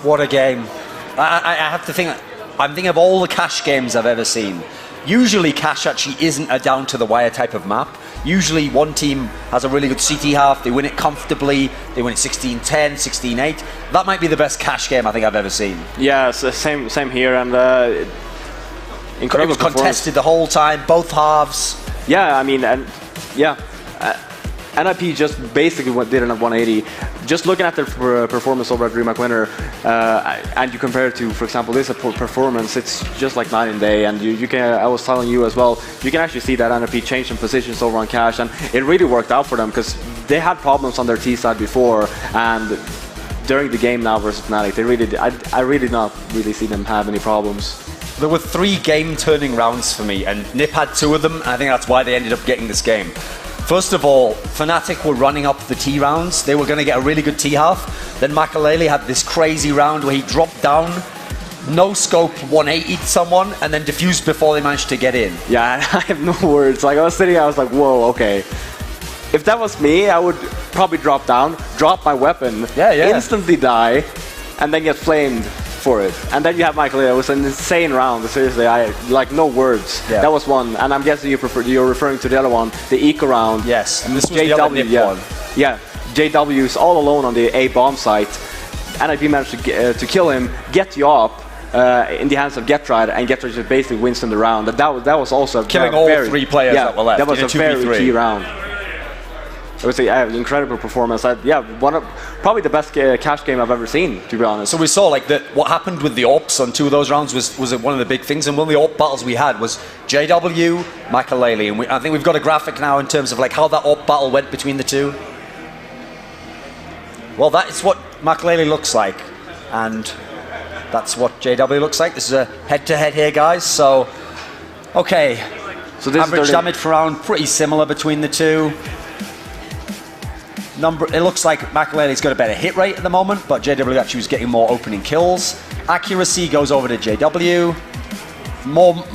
What a game. I have to think, I'm thinking of all the cash games I've ever seen. Usually cash actually isn't a down to the wire type of map. Usually one team has a really good CT half, they win it comfortably, they win it 16-10, 16-8. That might be the best cash game I think I've ever seen. Yeah, it's the same here, and incredible. It was contested the whole time, both halves. Yeah, I mean, and yeah, NiP just basically did it at 180. Just looking at their performance over at DreamHack Winter, and you compare it to, for example, this performance, it's just like night and day. And you can, I was telling you as well, you can actually see that NiP changed some positions over on cash, and it really worked out for them because they had problems on their T side before, and during the game now versus Fnatic, they really, I really not really see them have any problems. There were 3 game-turning rounds for me, and NiP had 2 of them, and I think that's why they ended up getting this game. First of all, Fnatic were running up the T rounds. They were going to get a really good T half. Then Makalele had this crazy round where he dropped down, no scope, 180'd someone, and then defused before they managed to get in. Yeah, I have no words. Like, I was sitting, I was like, whoa, okay. If that was me, I would probably drop down, drop my weapon, instantly die, and then get flamed for it. And then you have Michael. It was an insane round. Seriously, I like no words. Yeah. That was one, and I'm guessing you're referring to the other one, the Eco round. Yes, and this was the other NiP one. Yeah, JW is all alone on the A bomb site. NiP managed to kill him, get you up in the hands of Getride, and Getride just basically wins in the round. That was also killing all 3 players that were left. That was a very key round. I would say incredible performance. Probably the best cash game I've ever seen, to be honest. So we saw like that. What happened with the AWPs on 2 of those rounds was one of the big things. And one of the AWP battles we had was JW, Makalele, and I think we've got a graphic now in terms of like how that AWP battle went between the 2. Well, that is what Makalele looks like, and that's what JW looks like. This is a head-to-head here, guys. So, okay. So this average damage per round pretty similar between the 2. It looks like Makalele's got a better hit rate at the moment, but JW actually was getting more opening kills. Accuracy goes over to JW.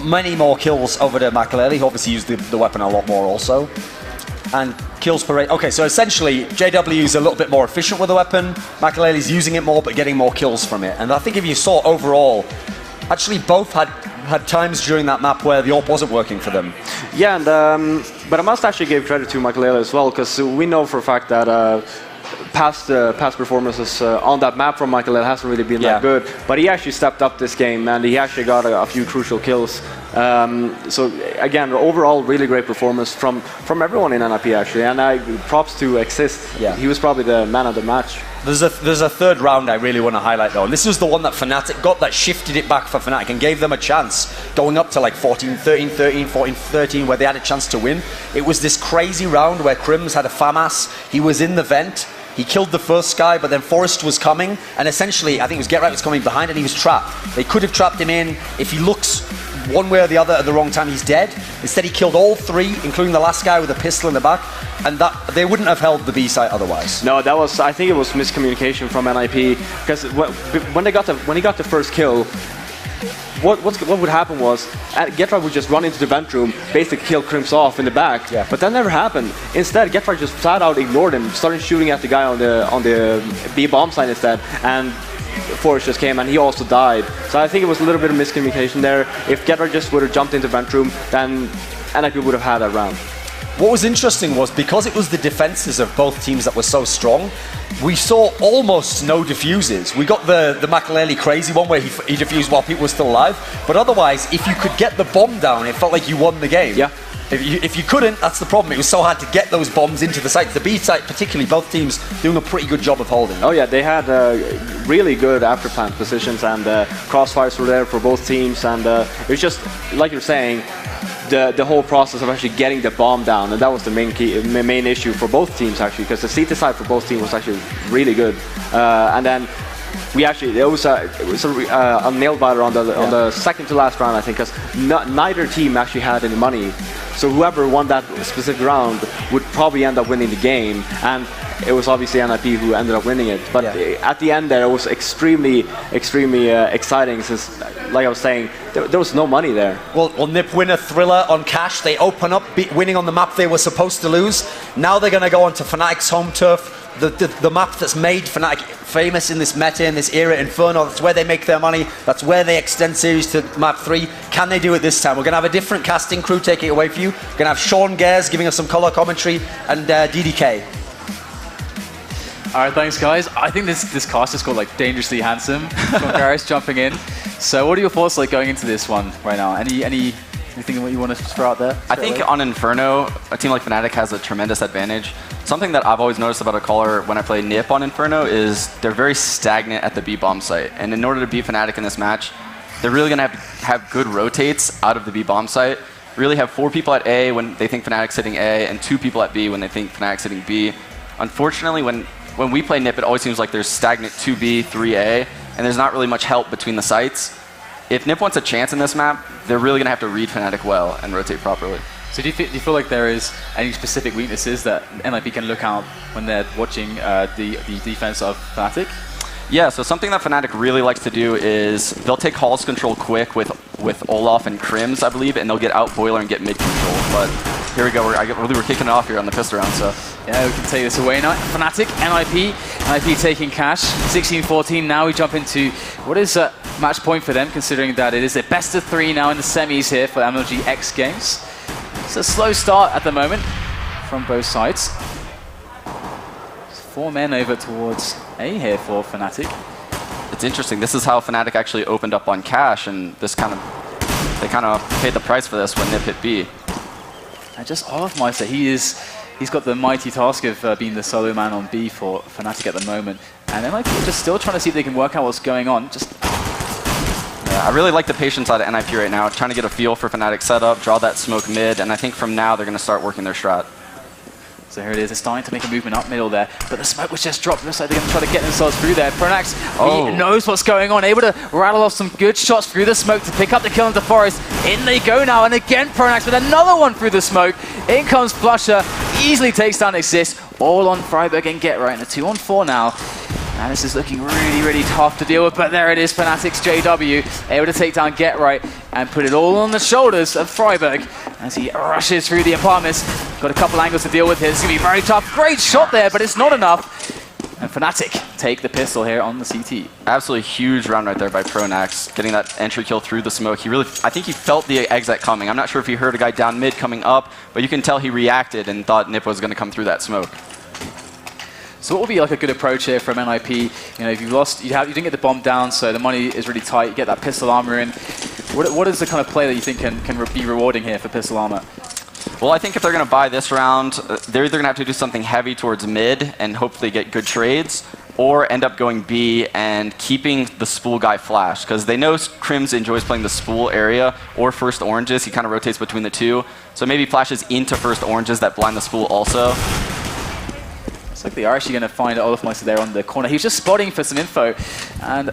Many more kills over to Makalele, who obviously used the weapon a lot more also. And kills per rate. Okay, so essentially, JW is a little bit more efficient with the weapon. Makalele's using it more, but getting more kills from it. And I think if you saw overall, actually both had times during that map where the AWP wasn't working for them. Yeah, and but I must actually give credit to Makalele as well, because we know for a fact that past performances on that map from Makalele hasn't really been that good. But he actually stepped up this game, and he actually got a few crucial kills. So again, overall, really great performance from everyone in NiP actually, and props to Exist. Yeah, he was probably the man of the match. There's a 3rd round I really want to highlight though, and this was the one that Fnatic got that shifted it back for Fnatic and gave them a chance, going up to like 14-13, 14-13, where they had a chance to win. It was this crazy round where Crims had a FAMAS, he was in the vent, he killed the first guy, but then Forrest was coming, and essentially, I think it was GetRight was coming behind, and he was trapped. They could have trapped him in. If he looks one way or the other at the wrong time, he's dead. Instead, he killed all 3, including the last guy with a pistol in the back, and that they wouldn't have held the B site otherwise. No, that was, I think it was miscommunication from NiP, because when he got the first kill, what would happen was GetRight would just run into the vent room, basically kill Crims off in the back. Yeah. But that never happened. Instead, GetRight just flat out ignored him, started shooting at the guy on the B bomb site instead, and Forrest just came and he also died. So I think it was a little bit of miscommunication there. If GetRight just would have jumped into vent room, then NiP would have had that round. What was interesting was, because it was the defenses of both teams that were so strong, we saw almost no defuses. We got the Makalele crazy one where he defused while people were still alive, but otherwise, if you could get the bomb down, it felt like you won the game. Yeah. If you couldn't, that's the problem. It was so hard to get those bombs into the site. The B site, particularly, both teams doing a pretty good job of holding. Oh yeah, they had really good after plant positions, and crossfires were there for both teams, and it was just, like you're saying, the whole process of actually getting the bomb down, and that was the main issue for both teams actually, because the CT side for both teams was actually really good, and then it was a nail biter on the second to last round, I think, because neither team actually had any money. So whoever won that specific round would probably end up winning the game. And it was obviously NiP who ended up winning it. But at the end there, it was extremely exciting since, like I was saying, there was no money there. Well, NiP win a thriller on cash. They open up, winning on the map they were supposed to lose. Now they're going to go onto Fnatic's home turf. The map that's made Fnatic famous in this meta, in this era, Inferno. That's where they make their money. That's where they extend series to map 3. Can they do it this time? We're going to have a different casting crew taking it away for you. We're going to have Sean Gares giving us some color commentary and DDK. All right, thanks, guys. I think this cast is called like Dangerously Handsome. Sean Gares jumping in. So what are your thoughts like going into this one right now? Anything what you want to throw out there? I think on Inferno, a team like Fnatic has a tremendous advantage. Something that I've always noticed about a caller when I play NiP on Inferno is they're very stagnant at the B bomb site. And in order to beat Fnatic in this match, they're really going to have good rotates out of the B bomb site. Really have 4 people at A when they think Fnatic's hitting A, and 2 people at B when they think Fnatic's hitting B. Unfortunately, when we play NiP, it always seems like there's stagnant 2B, 3A, and there's not really much help between the sites. If NiP wants a chance in this map, they're really going to have to read Fnatic well and rotate properly. So do you feel like there is any specific weaknesses that NiP can look out when they're watching the defense of Fnatic? Yeah, so something that Fnatic really likes to do is they'll take Hall's control quick with Olaf and Crims, I believe, and they'll get out Boiler and get mid control. But here we go, we're kicking it off here on the pistol round, so. Yeah, we can take this away now. Fnatic, NiP taking cash, 16-14. Now we jump into what is a match point for them, considering that it is a best of 3 now in the semis here for MLG X-Games. It's a slow start at the moment from both sides. 4 men over towards A here for Fnatic. It's interesting. This is how Fnatic actually opened up on cash, and they kind of paid the price for this when NiP hit B. And just Olafmeister, he's got the mighty task of being the solo man on B for Fnatic at the moment. And NiP are just still trying to see if they can work out what's going on. I really like the patience out of NiP right now, trying to get a feel for Fnatic setup, draw that smoke mid, and I think from now they're going to start working their strat. So here it is, they're starting to make a movement up middle there, but the smoke was just dropped. Looks like they're going to try to get themselves through there. Pronax, he knows what's going on, able to rattle off some good shots through the smoke to pick up the kill into Forest. In they go now, and again Pronax with another one through the smoke. In comes Flusher, easily takes down Exist, all on Freiburg and Get Right in a 2-on-4 now. And this is looking really, really tough to deal with, but there it is, Fnatic's JW, able to take down Get Right and put it all on the shoulders of Freiburg as he rushes through the apartments. Got a couple angles to deal with here. It's going to be very tough. Great shot there, but it's not enough. And Fnatic take the pistol here on the CT. Absolutely huge round right there by Pronax, getting that entry kill through the smoke. I think he felt the exit coming. I'm not sure if he heard a guy down mid coming up, but you can tell he reacted and thought NiP was going to come through that smoke. So what would be like a good approach here from NiP? You know, if you've lost, you didn't get the bomb down, so the money is really tight. You get that pistol armor in. What is the kind of play that you think can be rewarding here for pistol armor? Well, I think if they're going to buy this round, they're either going to have to do something heavy towards mid and hopefully get good trades, or end up going B and keeping the spool guy Flash, because they know Crims enjoys playing the spool area or first oranges. He kind of rotates between the two. So maybe flashes into first oranges that blind the spool also. Looks like they are actually going to find Olafmeister there on the corner. He was just spotting for some info and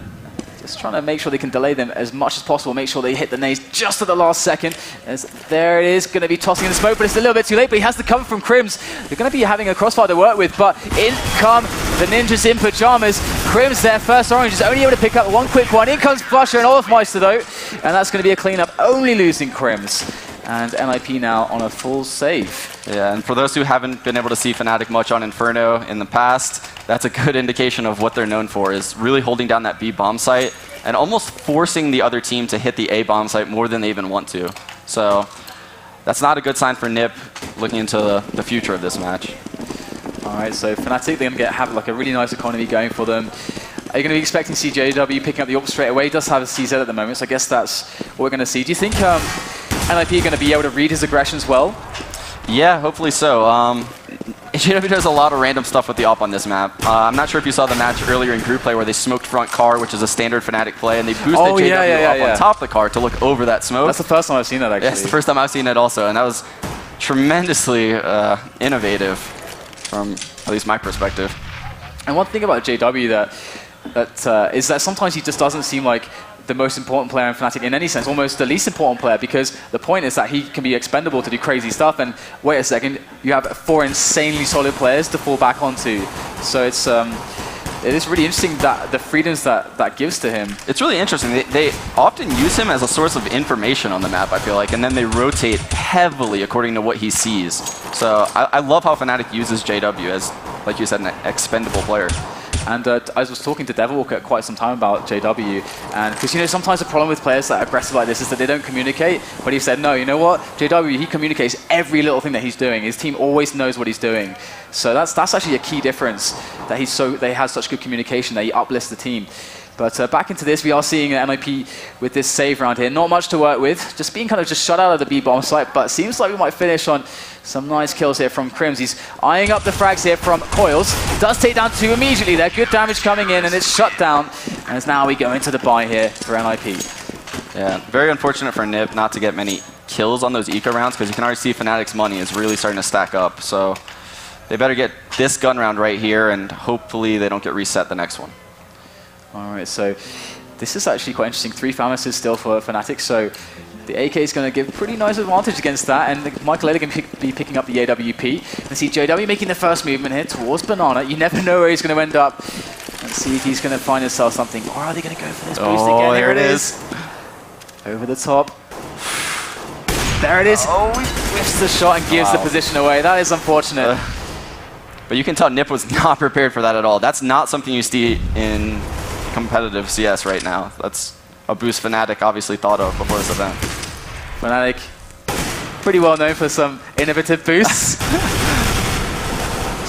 just trying to make sure they can delay them as much as possible, make sure they hit the nades just at the last second. As there it is, going to be tossing in the smoke, but it's a little bit too late, but he has the cover from Crims. They're going to be having a crossfire to work with, but in come the ninjas in pajamas. Crims, their first orange, is only able to pick up one quick one. In comes Flusher and Olafmeister though, and that's going to be a cleanup, only losing Crims. And NiP now on a full save. Yeah, and for those who haven't been able to see Fnatic much on Inferno in the past, that's a good indication of what they're known for, is really holding down that B bomb site and almost forcing the other team to hit the A bomb site more than they even want to. So that's not a good sign for NiP looking into the future of this match. All right, so Fnatic, they're going to have like a really nice economy going for them. Are you going to be expecting CJW picking up the AWP straight away? He does have a CZ at the moment, so I guess that's what we're going to see. Do you think NiP are going to be able to read his aggressions well? Yeah, hopefully so. JW does a lot of random stuff with the AWP on this map. I'm not sure if you saw the match earlier in group play where they smoked front car, which is a standard Fnatic play, and they boosted JW up on top of the car to look over that smoke. That's the first time I've seen that, actually. Yes, the first time I've seen it also, and that was tremendously innovative from at least my perspective. And one thing about JW that is that sometimes he just doesn't seem like the most important player in Fnatic in any sense, almost the least important player, because the point is that he can be expendable to do crazy stuff, and wait a second, you have 4 insanely solid players to fall back onto. So it is really interesting that the freedoms that gives to him. It's really interesting. They often use him as a source of information on the map, I feel like, and then they rotate heavily according to what he sees. So I love how Fnatic uses JW as, like you said, an expendable player. And I was talking to Devilwalker quite some time about JW, and because, you know, sometimes the problem with players that are aggressive like this is that they don't communicate, but he said, no, you know what, JW, he communicates every little thing that he's doing. His team always knows what he's doing. So that's actually a key difference, that they have such good communication, that he uplifts the team. But back into this, we are seeing NiP with this save round here. Not much to work with, just being kind of just shut out of the B-bomb site, but seems like we might finish on some nice kills here from Crims. He's eyeing up the frags here from Coils. Does take down 2 immediately there. Good damage coming in, and it's shut down. And as now we go into the buy here for NiP. Yeah, very unfortunate for NiP not to get many kills on those eco rounds, because you can already see Fnatic's money is really starting to stack up. So they better get this gun round right here, and hopefully they don't get reset the next one. All right, so this is actually quite interesting. 3 Famases still for Fnatic, so the AK is going to give pretty nice advantage against that, and Michael Ellie can be picking up the AWP. And see JW making the first movement here towards Banana. You never know where he's going to end up. Let's see if he's going to find himself something. Or are they going to go for this boost again? There it is. Over the top. There it is. Oh, he whiffs the shot and gives the position away. That is unfortunate. But you can tell NiP was not prepared for that at all. That's not something you see in competitive CS right now. That's a boost Fnatic obviously thought of before this event. Fnatic, pretty well known for some innovative boosts.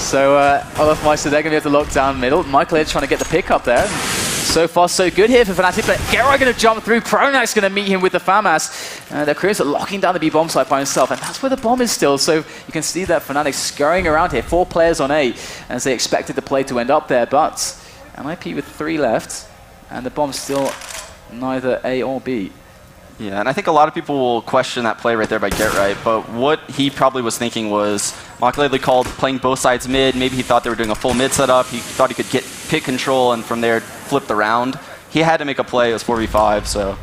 So Olafmeister, they're going to be able to lock down middle. Michael Edge trying to get the pick up there. So far, so good here for Fnatic, but Gerard going to jump through. Pronak's going to meet him with the FAMAS. The Koreans are locking down the B bomb site by himself, and that's where the bomb is still. So you can see that Fnatic scurrying around here. 4 players on A, as they expected the play to end up there, but NiP with 3 left, and the bomb's still neither A or B. Yeah, and I think a lot of people will question that play right there by GetRight, but what he probably was thinking was Makalele called playing both sides mid. Maybe he thought they were doing a full mid setup. He thought he could get pick control and from there flip the round. He had to make a play. It was 4v5, so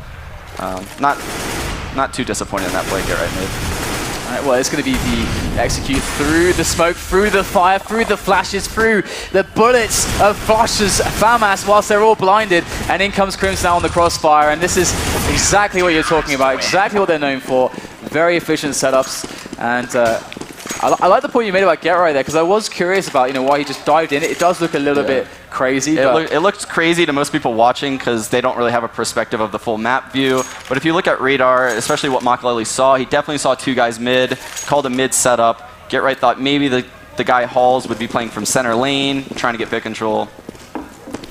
not too disappointed in that play GetRight made. All right, well, it's going to be the execute through the smoke, through the fire, through the flashes, through the bullets of Flush's FAMAS whilst they're all blinded. And in comes Crims now on the crossfire. And this is exactly what you're talking about, exactly what they're known for. Very efficient setups. And I like the point you made about GetRight there, because I was curious about why he just dived in. It does look a little bit crazy. It looks crazy to most people watching because they don't really have a perspective of the full map view. But if you look at radar, especially what Makalele saw, he definitely saw 2 guys mid, called a mid setup. GetRight thought maybe the guy Halls would be playing from center lane, trying to get pick control.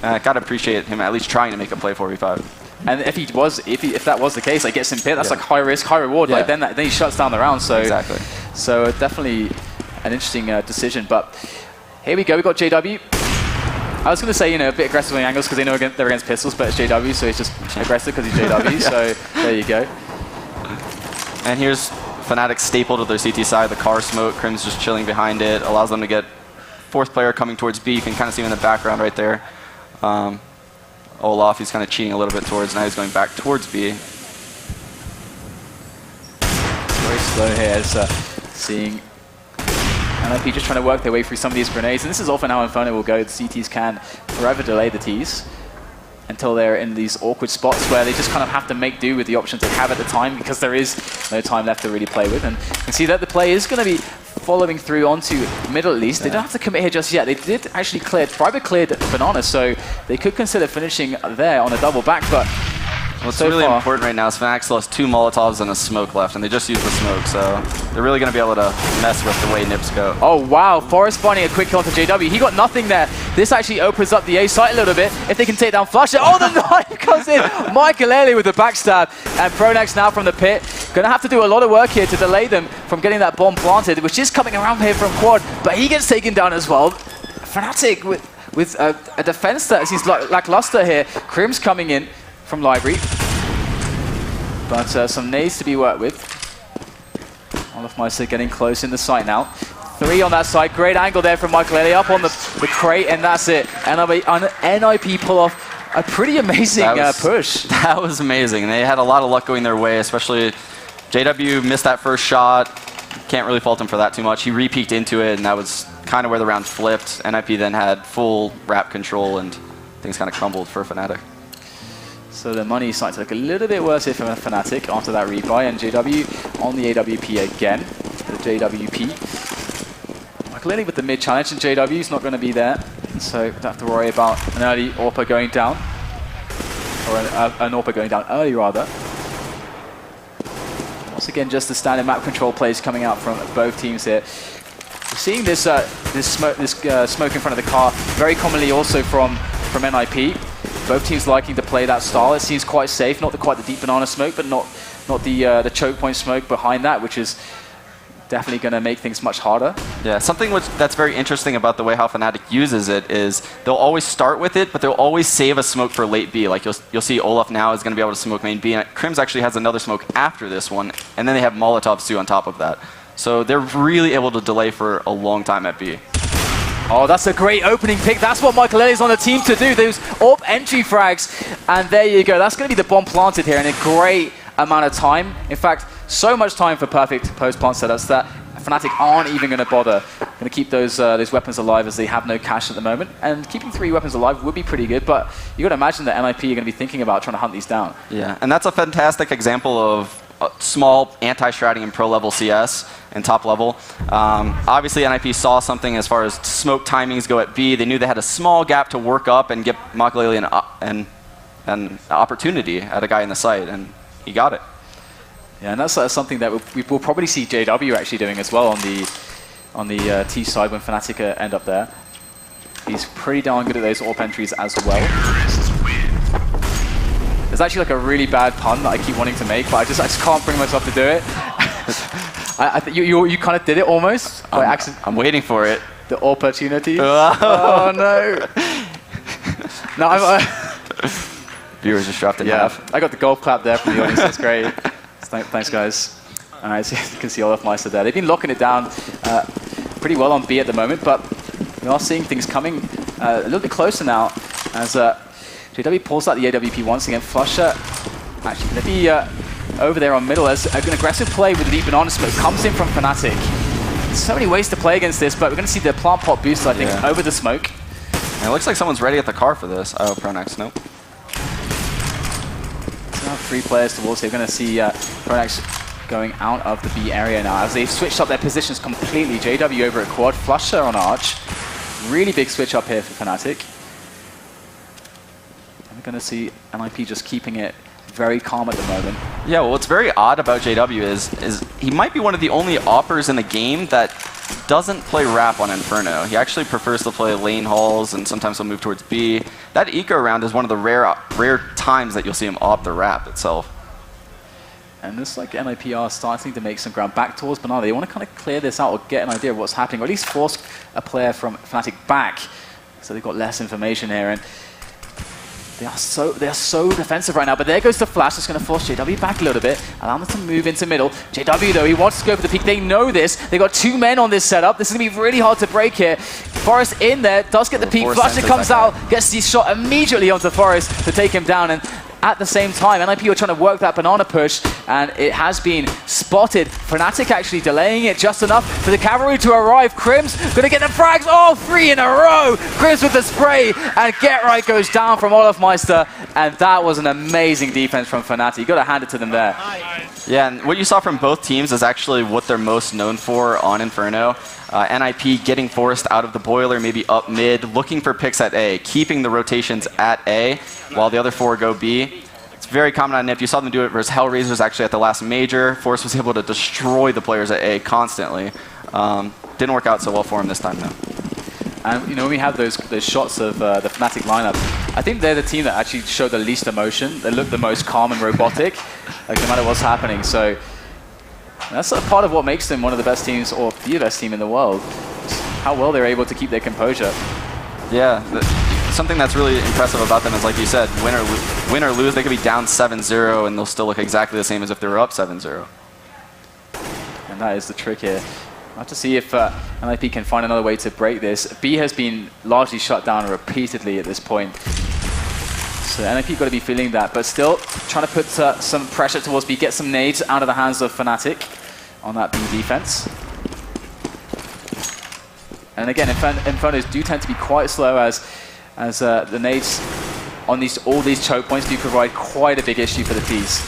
Gotta appreciate him at least trying to make a play 4v5. And if that was the case, like gets him pit, that's like high risk, high reward. Like then he shuts down the round. So exactly. So definitely an interesting decision. But here we go. We got JW. I was going to say a bit aggressive on the angles because they know they're against pistols, but it's JW, so he's just aggressive because he's JW. So there you go. And here's Fnatic staple to their CT side. The car smoke. Crims just chilling behind it. Allows them to get 4th player coming towards B. You can kind of see him in the background right there. Olaf, he's kind of cheating a little bit towards, now he's going back towards B. Very slow here, as seeing NiP just trying to work their way through some of these grenades. And this is often how Inferno will go. The CTs can forever delay the Ts until they're in these awkward spots where they just kind of have to make do with the options they have at the time, because there is no time left to really play with. And you can see that the play is going to be following through onto middle at least. They don't have to commit here just yet. They did actually Private cleared Banana, so they could consider finishing there on a double back, but what's really important right now is Fnatic still has 2 Molotovs and a smoke left, and they just used the smoke, so they're really going to be able to mess with the way Nips go. Oh wow, Forrest finding a quick kill onto JW. He got nothing there. This actually opens up the A site a little bit. If they can take down Flush, oh, the knife comes in. Michael with the backstab, and Pronak's now from the pit. Going to have to do a lot of work here to delay them from getting that bomb planted, which is coming around here from Quad, but he gets taken down as well. Fnatic with a defense that seems lackluster here. Crims coming in from Library, but some nades to be worked with. Olafmeister getting close in the site now. 3 on that side, great angle there from Michael up on the crate, and that's it. NiP pull off A pretty amazing push. That was amazing. They had a lot of luck going their way, especially JW missed that first shot. Can't really fault him for that too much. He re-peeked into it, and that was kind of where the round flipped. NiP then had full wrap control, and things kind of crumbled for Fnatic. So the money is starting to look a little bit worse here for Fnatic after that rebuy, and JW on the AWP again. The JWP. Clearly with the mid challenge, and JW is not going to be there, so don't have to worry about an early AWP going down. Or an AWP going down early, rather. Once again, just the standard map control plays coming out from both teams here. We're seeing this smoke in front of the car very commonly also from NiP. Both teams liking to play that style. It seems quite safe, not quite the deep banana smoke, but not the choke point smoke behind that, which is definitely going to make things much harder. Yeah, something that's very interesting about the way how Fnatic uses it is they'll always start with it, but they'll always save a smoke for late B. Like you'll see Olaf now is going to be able to smoke main B, and Crims actually has another smoke after this one, and then they have Molotovs too on top of that. So they're really able to delay for a long time at B. Oh, that's a great opening pick. That's what Michael on the team to do, those AWP entry frags. And there you go. That's going to be the bomb planted here in a great amount of time. In fact, so much time for perfect post-plant setups that Fnatic aren't even going to bother. Going to keep those weapons alive as they have no cash at the moment. And keeping 3 weapons alive would be pretty good, but you got to imagine that NiP are going to be thinking about trying to hunt these down. Yeah, and that's a fantastic example of small anti-stratting in pro-level CS and top level. Obviously, NiP saw something as far as smoke timings go at B. They knew they had a small gap to work up and get Makaleli an opportunity at a guy in the site, and he got it. Yeah, and that's something that we'll probably see JW actually doing as well on the T side when Fnatic end up there. He's pretty darn good at those AWP entries as well. There's actually like a really bad pun that I keep wanting to make, but I just can't bring myself to do it. I think you kind of did it almost by accident. I'm waiting for it. The opportunity. Oh no! No, Viewers just dropped in half. I got the golf clap there from the audience. That's great. Thanks, guys. All right, so you can see Olaf Meister there. They've been locking it down pretty well on B at the moment, but we are seeing things coming a little bit closer now as JW pulls out the AWP once again. Flusher actually going to be over there on middle as an aggressive play with deep banana smoke comes in from Fnatic. There's so many ways to play against this, but we're going to see the plant pot boost, I think, over the smoke. And it looks like someone's ready at the car for this. Oh, Pronax, nope. So now 3 players towards here. We're going to see Pronax going out of the B area now as they've switched up their positions completely. JW over at quad, Flusher on Arch. Really big switch up here for Fnatic. And we're going to see NiP just keeping it very calm at the moment. Yeah, well, what's very odd about JW is he might be one of the only oppers in the game that doesn't play Wrap on Inferno. He actually prefers to play lane halls, and sometimes he'll move towards B. That eco round is one of the rare times that you'll see him opt the Wrap itself. And this like NiP are starting to make some ground back towards Banana. They want to kind of clear this out or get an idea of what's happening, or at least force a player from Fnatic back, so they've got less information here. And they are so defensive right now, but there goes the flash. It's going to force JW back a little bit, allow them to move into middle. JW, though, he wants to go for the peak. They know this. They've got 2 men on this setup. This is going to be really hard to break here. Forest in there, does get the peak. Flasher comes out, gets the shot immediately onto Forest to take him down. And at the same time, NiP are trying to work that banana push, and it has been spotted. Fnatic actually delaying it just enough for the cavalry to arrive. Crims going to get the frags. Oh, 3 in a row. Crims with the spray, and Get Right goes down from Olaf Meister, and that was an amazing defense from Fnatic. You got to hand it to them there. Yeah, and what you saw from both teams is actually what they're most known for on Inferno. NiP getting Forest out of the boiler, maybe up mid, looking for picks at A, keeping the rotations at A, while the other 4 go B. It's very common on NiP. You saw them do it versus Hellraisers actually at the last major. Forest was able to destroy the players at A constantly. Didn't work out so well for him this time, though. And you know, when we have those shots of the Fnatic lineup, I think they're the team that actually showed the least emotion. They look the most calm and robotic, like no matter what's happening. So that's a part of what makes them one of the best teams, or the best team in the world. How well they're able to keep their composure. Yeah, something that's really impressive about them is, like you said, win or lose, they could be down 7-0 and they'll still look exactly the same as if they were up 7-0. And that is the trick here. We'll have to see if NiP can find another way to break this. B has been largely shut down repeatedly at this point. So NiP got to be feeling that, but still trying to put some pressure towards B, get some nades out of the hands of Fnatic on that B defense. And again, Infernos do tend to be quite slow as the nades on all these choke points do provide quite a big issue for the Ts.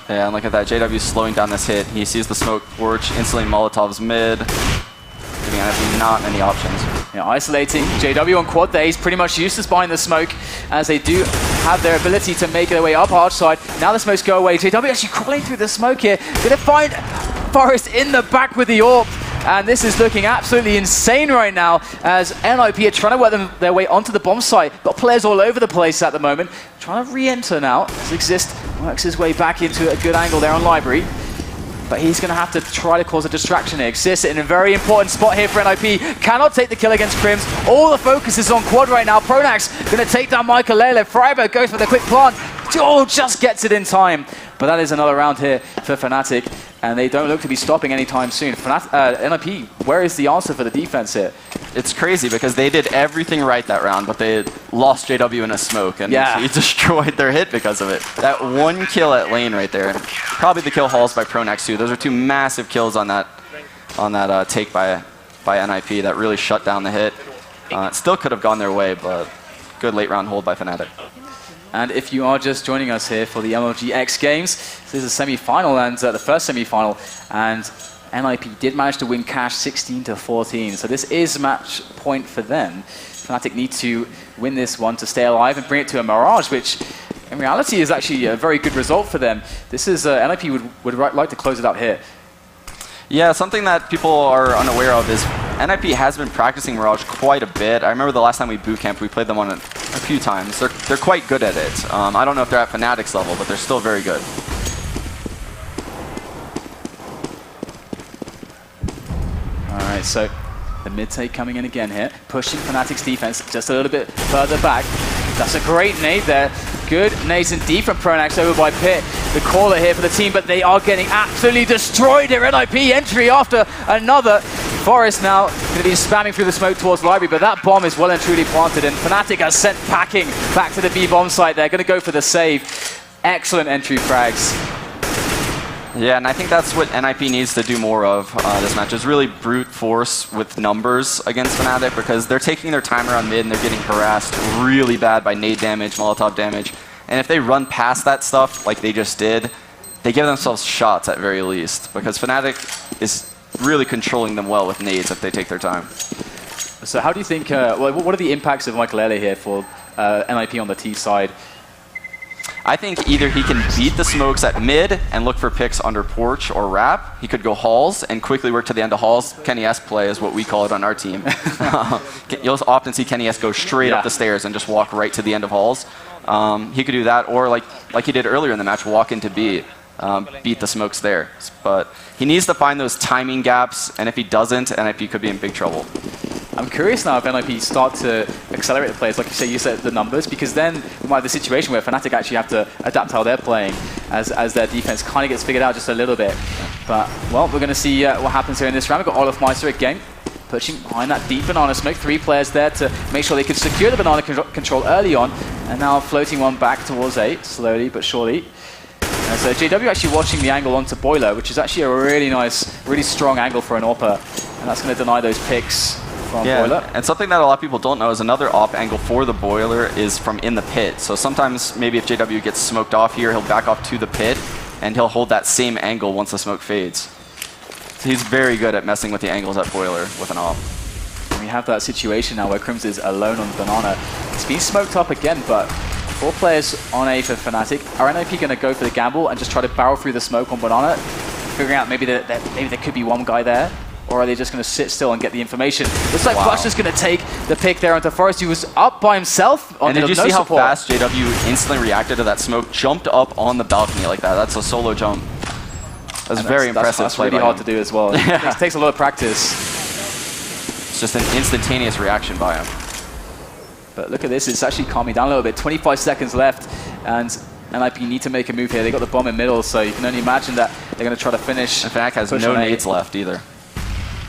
Yeah, and look at that. JW slowing down this hit. He sees the smoke porch, instantly Molotov's mid, giving NiP not many options. Yeah, isolating JW on quad there. He's pretty much useless behind the smoke as they do have their ability to make their way up arch side. Now the smokes go away. JW actually crawling through the smoke here. Gonna find Forest in the back with the AWP. And this is looking absolutely insane right now as NiP are trying to work their way onto the bomb site. Got players all over the place at the moment. Trying to re-enter now as Exist works his way back into a good angle there on Library. But he's going to have to try to cause a distraction here. Exists in a very important spot here for NiP. Cannot take the kill against Crims. All the focus is on quad right now. Pronax going to take down Michaelele. Freiberg goes for the quick plant. Oh, just gets it in time. But that is another round here for Fnatic. And they don't look to be stopping anytime soon. NiP, where is the answer for the defense here? It's crazy because they did everything right that round, but they lost JW in a smoke, and he destroyed their hit because of it. That one kill at lane right there, and probably the kill hauls by Pronax too. Those are two massive kills on that take by NiP that really shut down the hit. It still could have gone their way, but good late round hold by Fnatic. And if you are just joining us here for the MLG X-Games, this is a semi-final and the first semi-final, and NiP did manage to win cash 16-14, so this is match point for them. Fnatic need to win this one to stay alive and bring it to a Mirage, which in reality is actually a very good result for them. This is, NiP would like to close it out here. Yeah, something that people are unaware of is NiP has been practicing Mirage quite a bit. I remember the last time we boot camped, we played them on it a few times. They're quite good at it. I don't know if they're at Fnatic's level, but they're still very good. Alright, so the mid take coming in again here, pushing Fnatic's defense just a little bit further back. That's a great nade there. Good nades indeed from Pronax over by Pit. The caller here for the team, but they are getting absolutely destroyed here. NiP entry after another. Forest now going to be spamming through the smoke towards Library, but that bomb is well and truly planted, and Fnatic has sent packing back to the B bomb site. They're going to go for the save. Excellent entry frags. Yeah, and I think that's what NiP needs to do more of this match, is really brute force with numbers against Fnatic, because they're taking their time around mid and they're getting harassed really bad by nade damage, Molotov damage. And if they run past that stuff like they just did, they give themselves shots at very least, because Fnatic is really controlling them well with nades if they take their time. So how do you think, what are the impacts of Michaelele here for NiP on the T side? I think either he can beat the smokes at mid and look for picks under porch or wrap. He could go halls and quickly work to the end of halls. Kenny S play is what we call it on our team. You'll often see Kenny S go straight up the stairs and just walk right to the end of halls. He could do that, or like he did earlier in the match, walk into B, beat the smokes there. But he needs to find those timing gaps, and if he doesn't, NiP could be in big trouble. I'm curious now if NiP start to accelerate the players, like you said the numbers, because then we might have the situation where Fnatic actually have to adapt how they're playing as their defense kind of gets figured out just a little bit. But, well, we're going to see what happens here in this round. We've got Olaf Meister again, pushing behind that deep banana smoke. 3 players there to make sure they could secure the banana control early on, and now floating one back towards A, slowly but surely. And so JW actually watching the angle onto Boiler, which is actually a really nice, really strong angle for an AWPer, and that's going to deny those picks. Boiler. And something that a lot of people don't know is another op angle for the Boiler is from in the pit. So sometimes maybe if JW gets smoked off here, he'll back off to the pit and he'll hold that same angle once the smoke fades. So he's very good at messing with the angles at Boiler with an op. And we have that situation now where Crims is alone on Banana. It's been smoked up again, but 4 players on A for Fnatic. Are NiP going to go for the gamble and just try to barrel through the smoke on Banana, figuring out maybe there could be one guy there? Or are they just going to sit still and get the information? Looks like Bush is going to take the pick there onto Forest. He was up by himself. And did you see how fast JW instantly reacted to that smoke? Jumped up on the balcony like that. That's a solo jump. That's very impressive. That's really hard to do as well. It takes a lot of practice. It's just an instantaneous reaction by him. But look at this. It's actually calming down a little bit. 25 seconds left. And NiP need to make a move here. They got the bomb in middle, so you can only imagine that they're going to try to finish. And Fnatic has no nades left either.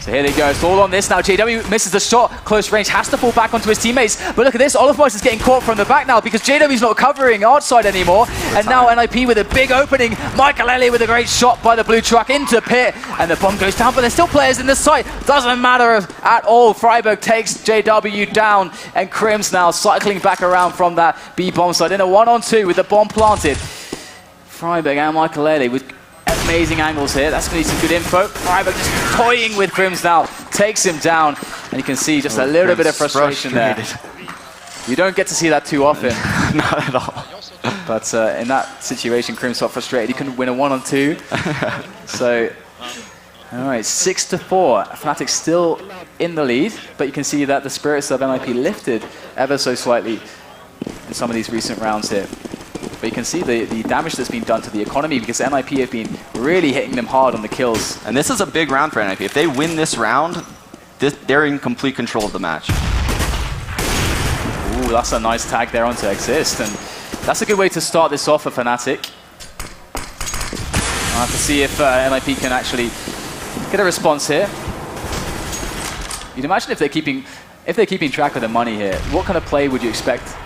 So here they go, it's all on this now. JW misses the shot, close range, has to fall back onto his teammates. But look at this, Olafmeister is getting caught from the back now because JW's not covering outside anymore. And now NiP with a big opening. Michael with a great shot by the blue truck into pit. And the bomb goes down, but there's still players in the site. Doesn't matter at all. Freiburg takes JW down. And Crims now cycling back around from that B bomb side in a 1-on-2 with the bomb planted. Freiburg and Michael with amazing angles here. That's going to be some good info. Freiburg just toying with Crims now. Takes him down. And you can see just a little bit of frustration there. You don't get to see that too often. Not at all. But in that situation, Crims felt frustrated. He couldn't win a 1-on-2. So, all right, 6-4. Fnatic still in the lead. But you can see that the spirits of NiP lifted ever so slightly in some of these recent rounds here. But you can see the damage that's been done to the economy because NiP have been really hitting them hard on the kills. And this is a big round for NiP. If they win this round, they're in complete control of the match. Ooh, that's a nice tag there onto Exist. And that's a good way to start this off for Fnatic. I'll have to see if NiP can actually get a response here. You'd imagine if they're keeping track of the money here, what kind of play would you expect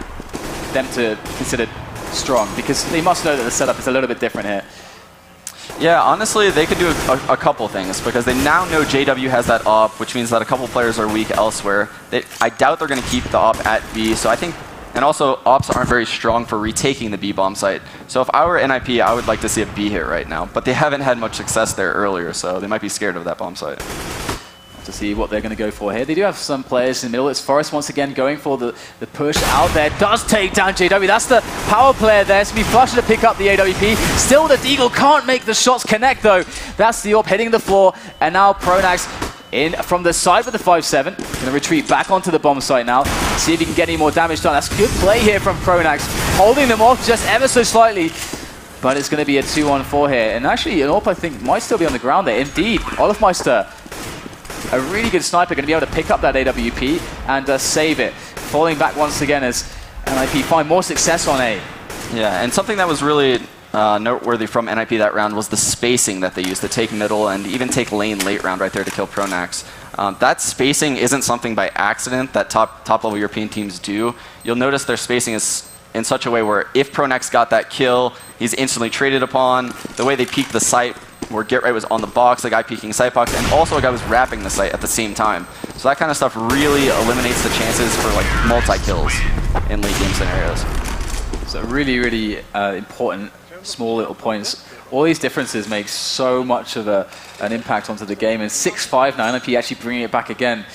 them to consider strong? Because they must know that the setup is a little bit different here. Yeah, honestly, they could do a couple things because they now know JW has that op, which means that a couple players are weak elsewhere. I doubt they're going to keep the op at B, so I think, and also ops aren't very strong for retaking the B bomb site. So if I were NiP, I would like to see a B hit right now, but they haven't had much success there earlier, so they might be scared of that bomb site. To see what they're going to go for here. They do have some players in the middle. It's Forest once again going for the push out there. Does take down JW. That's the power player there. It's going to be Flusher to pick up the AWP. Still the Deagle can't make the shots connect though. That's the AWP hitting the floor. And now Pronax in from the side with the 5-7. Going to retreat back onto the bomb site now. See if he can get any more damage done. That's good play here from Pronax. Holding them off just ever so slightly. But it's going to be a 2-on-4 here. And actually an AWP I think might still be on the ground there. Indeed, Olafmeister, a really good sniper, going to be able to pick up that AWP and save it. Falling back once again as NiP find more success on A. Yeah, and something that was really noteworthy from NiP that round was the spacing that they used to take middle and even take lane late round right there to kill Pronax. That spacing isn't something by accident that top-level European teams do. You'll notice their spacing is in such a way where if Pronax got that kill, he's instantly traded upon. The way they peek the site, where Get Right was on the box, the guy peeking site box, and also a guy was wrapping the site at the same time. So that kind of stuff really eliminates the chances for like multi-kills in late game scenarios. So really, really important small little points. All these differences make so much of an impact onto the game. And 6-5 now, NiP actually bringing it back again.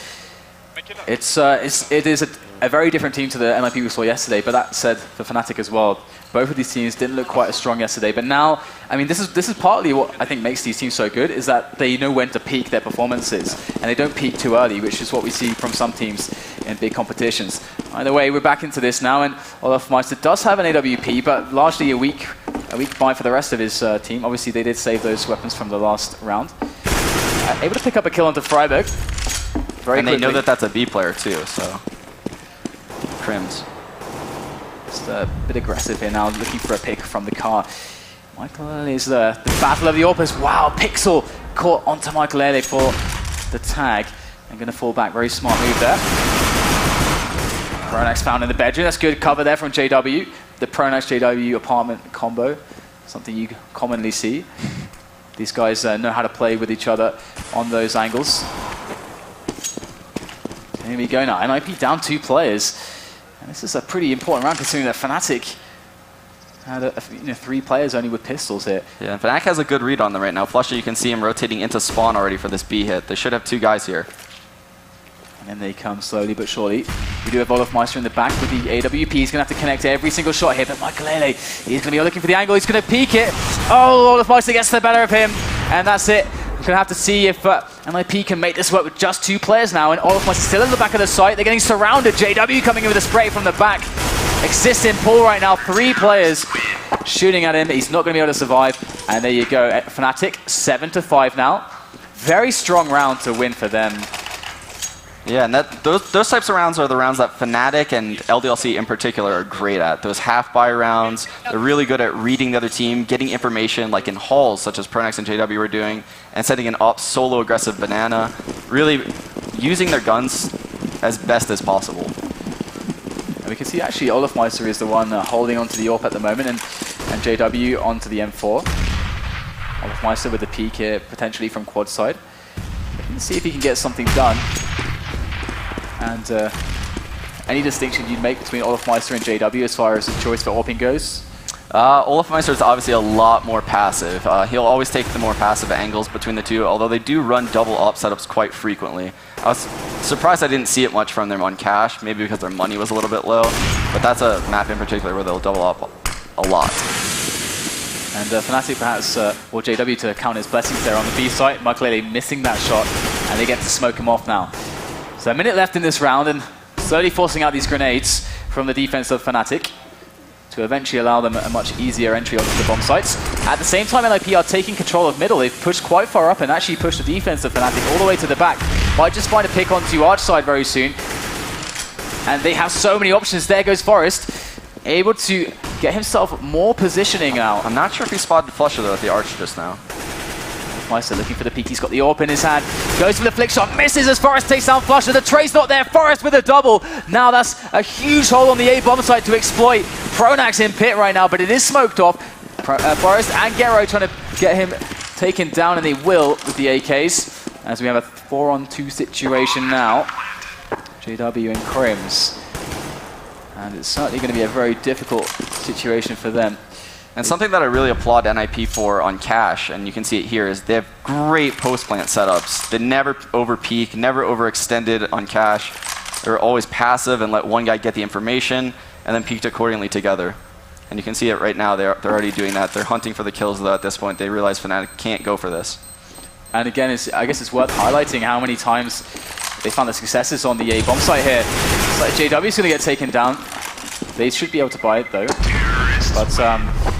It is a very different team to the NiP we saw yesterday, but that said, for Fnatic as well, both of these teams didn't look quite as strong yesterday. But now, I mean, this is partly what I think makes these teams so good, is that they know when to peak their performances, and they don't peak too early, which is what we see from some teams in big competitions. Either way, we're back into this now, and Olafmeister does have an AWP, but largely a weak buy for the rest of his team. Obviously, they did save those weapons from the last round. Able to pick up a kill onto Freiburg. And they know that that's a B player too, so. Crims. Just a bit aggressive here now, looking for a pick from the car. Michael is the battle of the AWPers. Wow, Pixel caught onto Michael for the tag. I'm going to fall back. Very smart move there. Pronax found in the bedroom. That's good cover there from JW. The Pronax-JW apartment combo. Something you commonly see. These guys know how to play with each other on those angles. Here we go now. NiP down 2 players. And this is a pretty important round considering that Fnatic had 3 players only with pistols here. Yeah, and Fnatic has a good read on them right now. Flusher, you can see him rotating into spawn already for this B hit. They should have 2 guys here. And then they come slowly but surely. We do have Olafmeister in the back with the AWP. He's going to have to connect every single shot here. But Michael he's going to be looking for the angle. He's going to peek it. Oh, Olafmeister gets the better of him. And that's it. We're going to have to see if NiP can make this work with just 2 players now. And Olafmeister still in the back of the site. They're getting surrounded. JW coming in with a spray from the back. Exist in pull right now. 3 players shooting at him. He's not going to be able to survive. And there you go. Fnatic 7-5 now. Very strong round to win for them. Yeah, and those types of rounds are the rounds that Fnatic and LDLC in particular are great at. Those half-buy rounds, they're really good at reading the other team, getting information like in halls, such as Pronax and JW were doing, and setting an up solo aggressive banana, really using their guns as best as possible. And we can see actually Olafmeister is the one holding onto the AWP at the moment, and JW onto the M4. Olafmeister with the peek here, potentially from quad side. Let's see if he can get something done. And any distinction you'd make between Olafmeister and JW as far as the choice for AWPing goes? Olafmeister is obviously a lot more passive. He'll always take the more passive angles between the two, although they do run double AWP setups quite frequently. I was surprised I didn't see it much from them on cash, maybe because their money was a little bit low, but that's a map in particular where they'll double AWP a lot. And Fnatic perhaps, or JW to count his blessings there on the B site, Makalele missing that shot, and they get to smoke him off now. So a minute left in this round, and slowly forcing out these grenades from the defense of Fnatic to eventually allow them a much easier entry onto the bomb sites. At the same time, NiP are taking control of middle. They've pushed quite far up and actually pushed the defense of Fnatic all the way to the back. Might just find a pick onto Arch side very soon. And they have so many options. There goes Forest, able to get himself more positioning now. I'm not sure if he spotted Flusher though at the Arch just now. Meister looking for the peek, he's got the AWP in his hand, goes for the flick shot, misses as Forest takes down Flusher, the trade's not there, Forest with a double. Now that's a huge hole on the A bomb site to exploit. Pronax in pit right now, but it is smoked off. Forest and Gero trying to get him taken down, and they will with the AKs, as we have a 4-on-2 situation now. JW and Crims. And it's certainly going to be a very difficult situation for them. And something that I really applaud NiP for on cash, and you can see it here, is they have great post-plant setups. They never over-peak, never overextended on cash. They're always passive and let one guy get the information, and then peaked accordingly together. And you can see it right now, they're already doing that. They're hunting for the kills, though, at this point. They realize Fnatic can't go for this. And again, I guess it's worth highlighting how many times they found the successes on the A bomb site here. It's like JW's going to get taken down. They should be able to buy it, though. But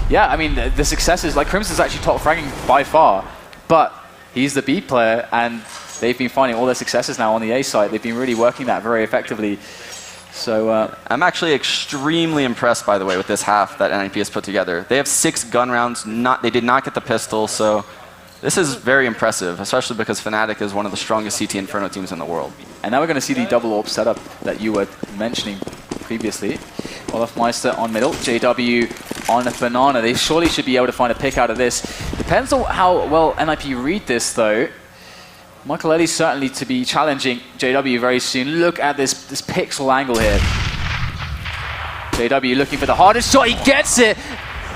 yeah, I mean, the successes, like Crimson's actually top fragging by far, but he's the B player, and they've been finding all their successes now on the A side. They've been really working that very effectively. So I'm actually extremely impressed, by the way, with this half that NiP has put together. They have 6 gun rounds. They did not get the pistol, so this is very impressive, especially because Fnatic is one of the strongest CT Inferno teams in the world. And now we're going to see the double AWP setup that you were mentioning previously. Olafmeister on middle, JW on a banana. They surely should be able to find a pick out of this. Depends on how well NiP read this, though. Makalele certainly to be challenging JW very soon. Look at this pixel angle here. JW looking for the hardest shot. He gets it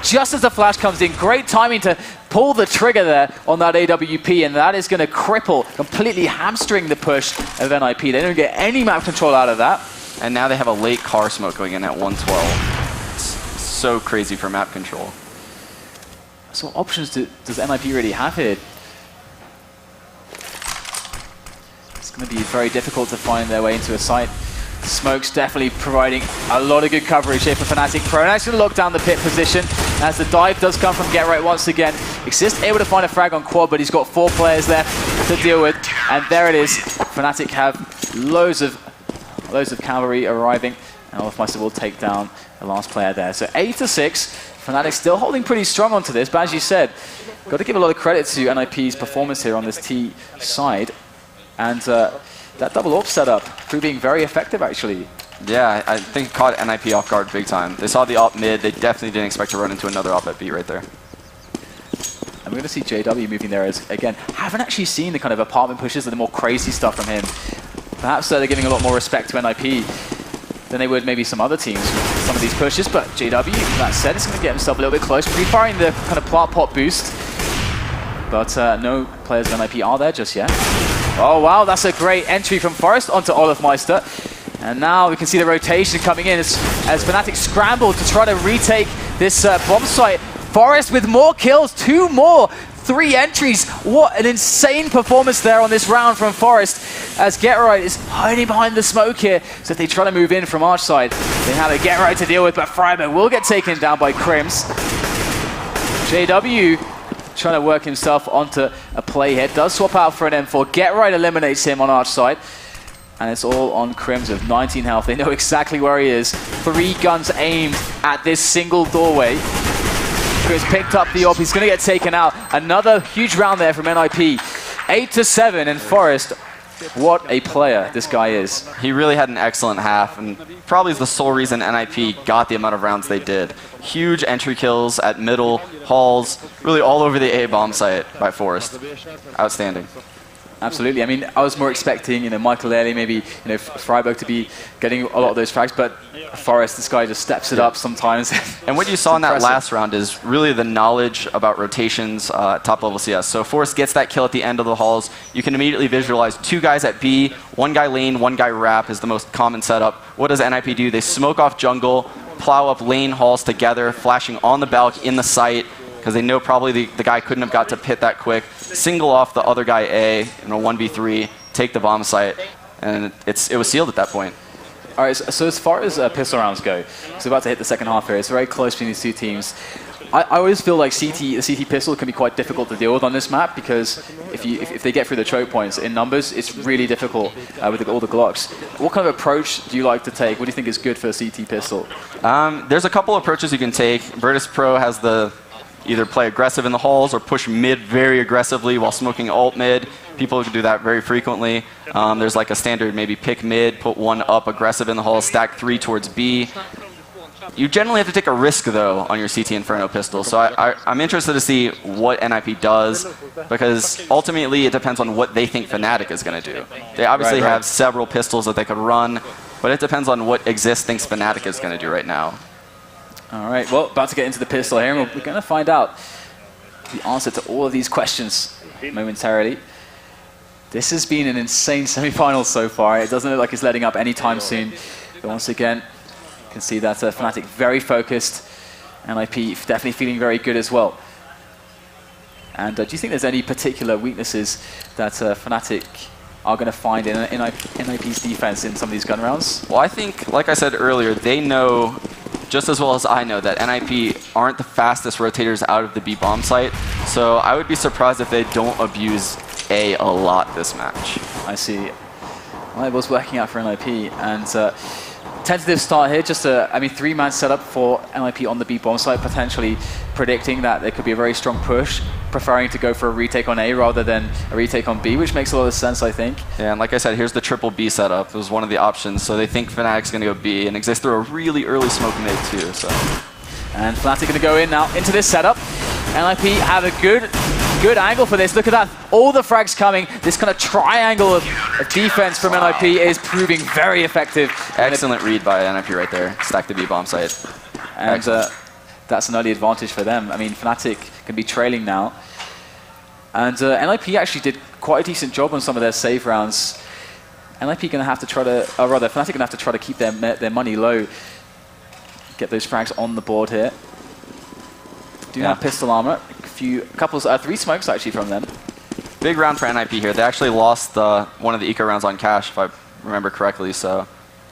just as the flash comes in. Great timing to pull the trigger there on that AWP, and that is going to cripple, completely hamstring the push of NiP. They don't get any map control out of that. And now they have a late car smoke going in at 112. It's so crazy for map control. So what options does NiP really have here? It's going to be very difficult to find their way into a site. Smoke's definitely providing a lot of good coverage here for Fnatic. Pronax going to lock down the pit position as the dive does come from Get Right once again. Exist able to find a frag on quad, but he's got 4 players left to deal with. And there it is. Fnatic have loads of cavalry arriving, and Olafmeister will take down the last player there. So 8-6. Fnatic still holding pretty strong onto this, but as you said, got to give a lot of credit to NiP's performance here on this T side. And that double AWP setup proving very effective, actually. Yeah, I think it caught NiP off guard big time. They saw the AWP mid. They definitely didn't expect to run into another AWP at B right there. And we're going to see JW moving there as, again, haven't actually seen the kind of apartment pushes and the more crazy stuff from him. Perhaps they're giving a lot more respect to NiP than they would maybe some other teams with some of these pushes. But JW, that said, is going to get himself a little bit close, pre-firing the kind of plant pot boost. But no players of NiP are there just yet. Oh wow, that's a great entry from Forest onto Olafmeister. And now we can see the rotation coming in as Fnatic scramble to try to retake this bomb site. Forest with more kills, 2 more. 3 entries. What an insane performance there on this round from Forest, as Get Right is hiding behind the smoke here. So if they try to move in from Arch side, they have a Get Right to deal with, but Freiberg will get taken down by Crims. JW trying to work himself onto a play here. Does swap out for an M4. Get Right eliminates him on Arch side. And it's all on Crims with 19 health. They know exactly where he is. 3 guns aimed at this single doorway. Crims picked up the op. He's going to get taken out. Another huge round there from NiP. 8-7, and Forest, what a player this guy is. He really had an excellent half, and probably is the sole reason NiP got the amount of rounds they did. Huge entry kills at middle, halls, really all over the A bomb site by Forest. Outstanding. Absolutely. I mean, I was more expecting, Michael Early, maybe, Freiburg to be getting a lot of those frags, but Forest, this guy just steps it up sometimes. And what you saw in that last round is really the knowledge about rotations top level CS. So Forest gets that kill at the end of the halls. You can immediately visualize 2 guys at B, 1 guy lane, 1 guy ramp is the most common setup. What does NiP do? They smoke off jungle, plow up lane halls together, flashing on the balk in the site, because they know probably the guy couldn't have got to pit that quick. Single off the other guy A in a 1v3, take the bomb site, and it was sealed at that point. All right, so as far as pistol rounds go, it's about to hit the second half here. It's very close between these two teams. I always feel like the CT pistol can be quite difficult to deal with on this map, because if they get through the choke points in numbers, it's really difficult with all the Glocks. What kind of approach do you like to take? What do you think is good for a CT pistol? There's a couple approaches you can take. Virtus Pro has the either play aggressive in the halls or push mid very aggressively while smoking alt mid. People can do that very frequently. There's like a standard, maybe pick mid, put 1 up aggressive in the hall, stack 3 towards B. You generally have to take a risk, though, on your CT Inferno pistol. So I'm interested to see what NiP does, because ultimately it depends on what they think Fnatic is going to do. They obviously have several pistols that they could run, but it depends on what Exist thinks Fnatic is going to do right now. All right, well, about to get into the pistol here, and we're going to find out the answer to all of these questions momentarily. This has been an insane semi-final so far. It doesn't look like it's letting up anytime soon. But once again, you can see that Fnatic very focused, and NiP definitely feeling very good as well. And do you think there's any particular weaknesses that Fnatic are going to find in NiP's defense in some of these gun rounds? Well, I think, like I said earlier, they know just as well as I know that NiP aren't the fastest rotators out of the B bomb site, so I would be surprised if they don't abuse A a lot this match. I see. Well, it was working out for NiP, and tentative start here, just a 3-man setup for NiP on the B bomb site, potentially predicting that there could be a very strong push, preferring to go for a retake on A rather than a retake on B, which makes a lot of sense, I think. Yeah, and like I said, here's the triple B setup. It was one of the options, so they think Fnatic's going to go B, and Exist threw a really early smoke mid too. So. And Fnatic going to go in now into this setup. NiP have a good angle for this. Look at that. All the frags coming. This kind of triangle of defense from NiP is proving very effective. Excellent read by NiP right there. Stack the B bomb site. And that's an early advantage for them. I mean, Fnatic can be trailing now. And NiP actually did quite a decent job on some of their save rounds. NiP going to have to try to, or rather, Fnatic going to have to try to keep their money low. Get those frags on the board here. Do have pistol armor. Three smokes actually from them. Big round for NiP here. They actually lost one of the eco rounds on cash, if I remember correctly. So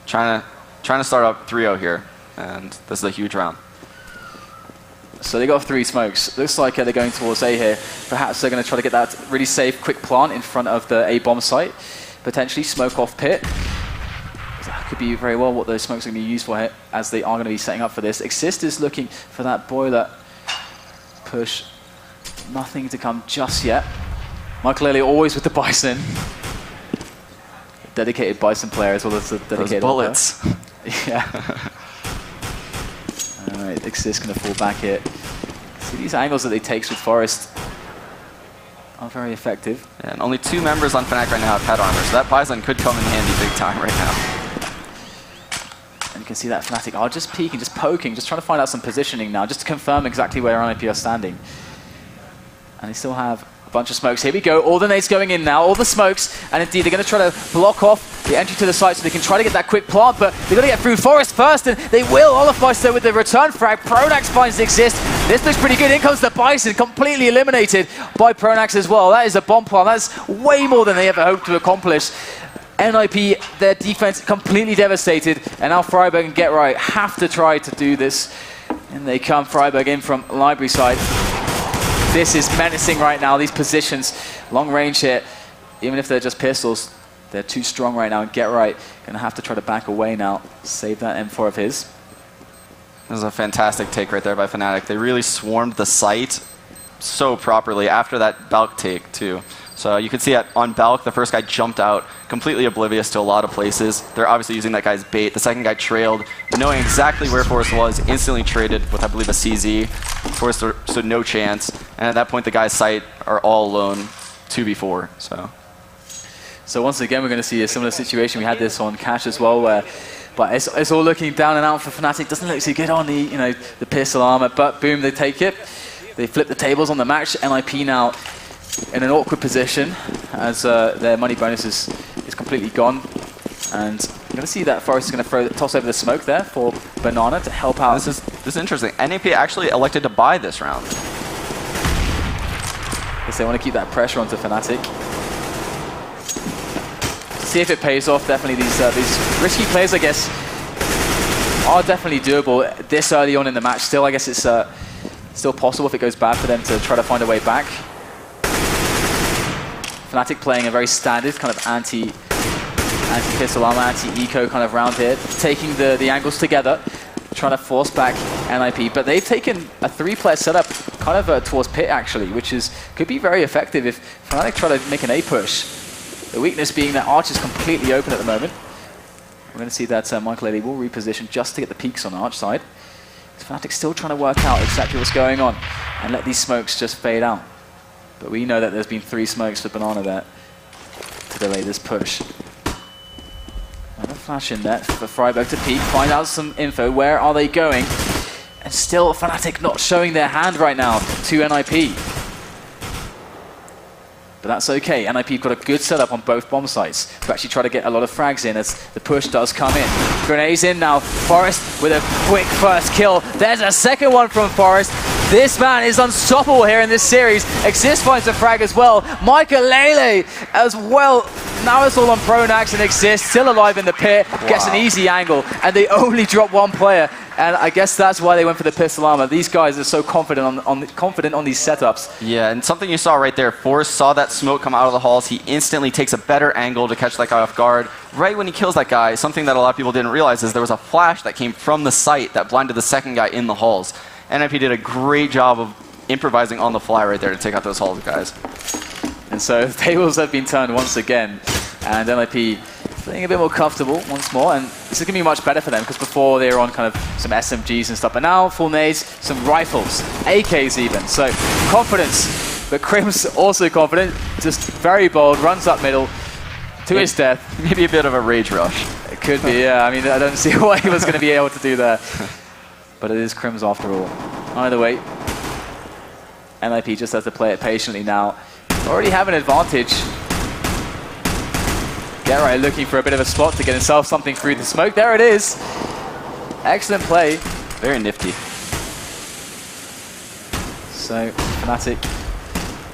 trying to start up 3-0 here, and this is a huge round. So they got 3 smokes. Looks like they're going towards A here. Perhaps they're going to try to get that really safe, quick plant in front of the A bomb site. Potentially smoke off pit. That could be very well what those smokes are going to be used for here, as they are going to be setting up for this. Exist is looking for that boiler push. Nothing to come just yet. Michael Early always with the Bison. Dedicated Bison player as well as a dedicated bullets. Yeah. Alright, Exist going to fall back here. See these angles that they take with Forest are very effective. And only 2 members on Fnatic right now have head armor, so that Bison could come in handy big time right now. And you can see that Fnatic are just peeking, just poking, just trying to find out some positioning now, just to confirm exactly where NiP are standing. And they still have a bunch of smokes. Here we go, all the nades going in now, all the smokes, and indeed they're going to try to block off the entry to the site so they can try to get that quick plant, but they've got to get through Forest first, and they will. Olafmeister with the return frag. Pronax finds Exist. This looks pretty good. In comes the Bison, completely eliminated by Pronax as well. That is a bomb plant. That's way more than they ever hoped to accomplish. NiP, their defense completely devastated, and now Freiburg and Get Right have to try to do this. And they come, Freiburg in from library side. This is menacing right now, these positions. Long range here, even if they're just pistols, They're too strong right now, and Get Right going to have to try to back away now, save that M4 of his. This is a fantastic take right there by Fnatic. They really swarmed the site so properly after that Balk take, too. So you can see on Balk, the first guy jumped out, completely oblivious to a lot of places. They're obviously using that guy's bait. The second guy trailed, knowing exactly where Forrest was, instantly traded with, I believe, a CZ. Forrest stood no chance. And at that point, the guy's site are all alone, 2v4. So once again, we're going to see a similar situation. We had this on Cash as well, where but it's all looking down and out for Fnatic. Doesn't look so good on the the pistol armor, but boom, they take it. They flip the tables on the match. NiP now in an awkward position as their money bonus is completely gone. And I'm going to see that Forrest is going to toss over the smoke there for Banana to help out. This is interesting. NiP actually elected to buy this round. Because they want to keep that pressure onto Fnatic. See if it pays off. Definitely these risky plays, I guess, are definitely doable this early on in the match. Still, I guess it's still possible if it goes bad for them to try to find a way back. Fnatic playing a very standard kind of anti-pistol armor, anti-eco kind of round here, taking the angles together, trying to force back NiP. But they've taken a 3-player setup kind of towards pit actually, which could be very effective if Fnatic try to make an A push. The weakness being that Arch is completely open at the moment. We're going to see that Michael Eddie will reposition just to get the peaks on Arch side. Fnatic still trying to work out exactly what's going on and let these smokes just fade out. But we know that there's been 3 smokes for Banana there to delay this push. And a flash in there for Freiburg to peek, find out some info. Where are they going? And still Fnatic not showing their hand right now to NiP. But that's okay. NiP got a good setup on both bomb sites to actually try to get a lot of frags in as the push does come in. Grenades in now. Forrest with a quick first kill. There's a second one from Forrest. This man is unstoppable here in this series. Exist finds a frag as well. Michael Lele as well. Now it's all on Pronax, and Exist still alive in the pit. Wow. Gets an easy angle, and they only drop 1 player. And I guess that's why they went for the pistol armor. These guys are so confident confident on these setups. Yeah, and something you saw right there, Forrest saw that smoke come out of the halls. He instantly takes a better angle to catch that guy off guard. Right when he kills that guy, something that a lot of people didn't realize is there was a flash that came from the site that blinded the second guy in the halls. NiP did a great job of improvising on the fly right there to take out those halls guys. And so the tables have been turned once again, and NiP feeling a bit more comfortable once more, and this is going to be much better for them because before they were on kind of some SMGs and stuff, but now full nades, some rifles, AKs even, so confidence. But Crim's also confident, just very bold, runs up middle to his death. Maybe a bit of a rage rush. It could be, yeah. I mean, I don't see why he was going to be able to do that. But it is Crim's after all. Either way, NiP just has to play it patiently now. Already have an advantage. Get Right looking for a bit of a spot to get himself something through the smoke. There it is. Excellent play. Very nifty. So, Fnatic,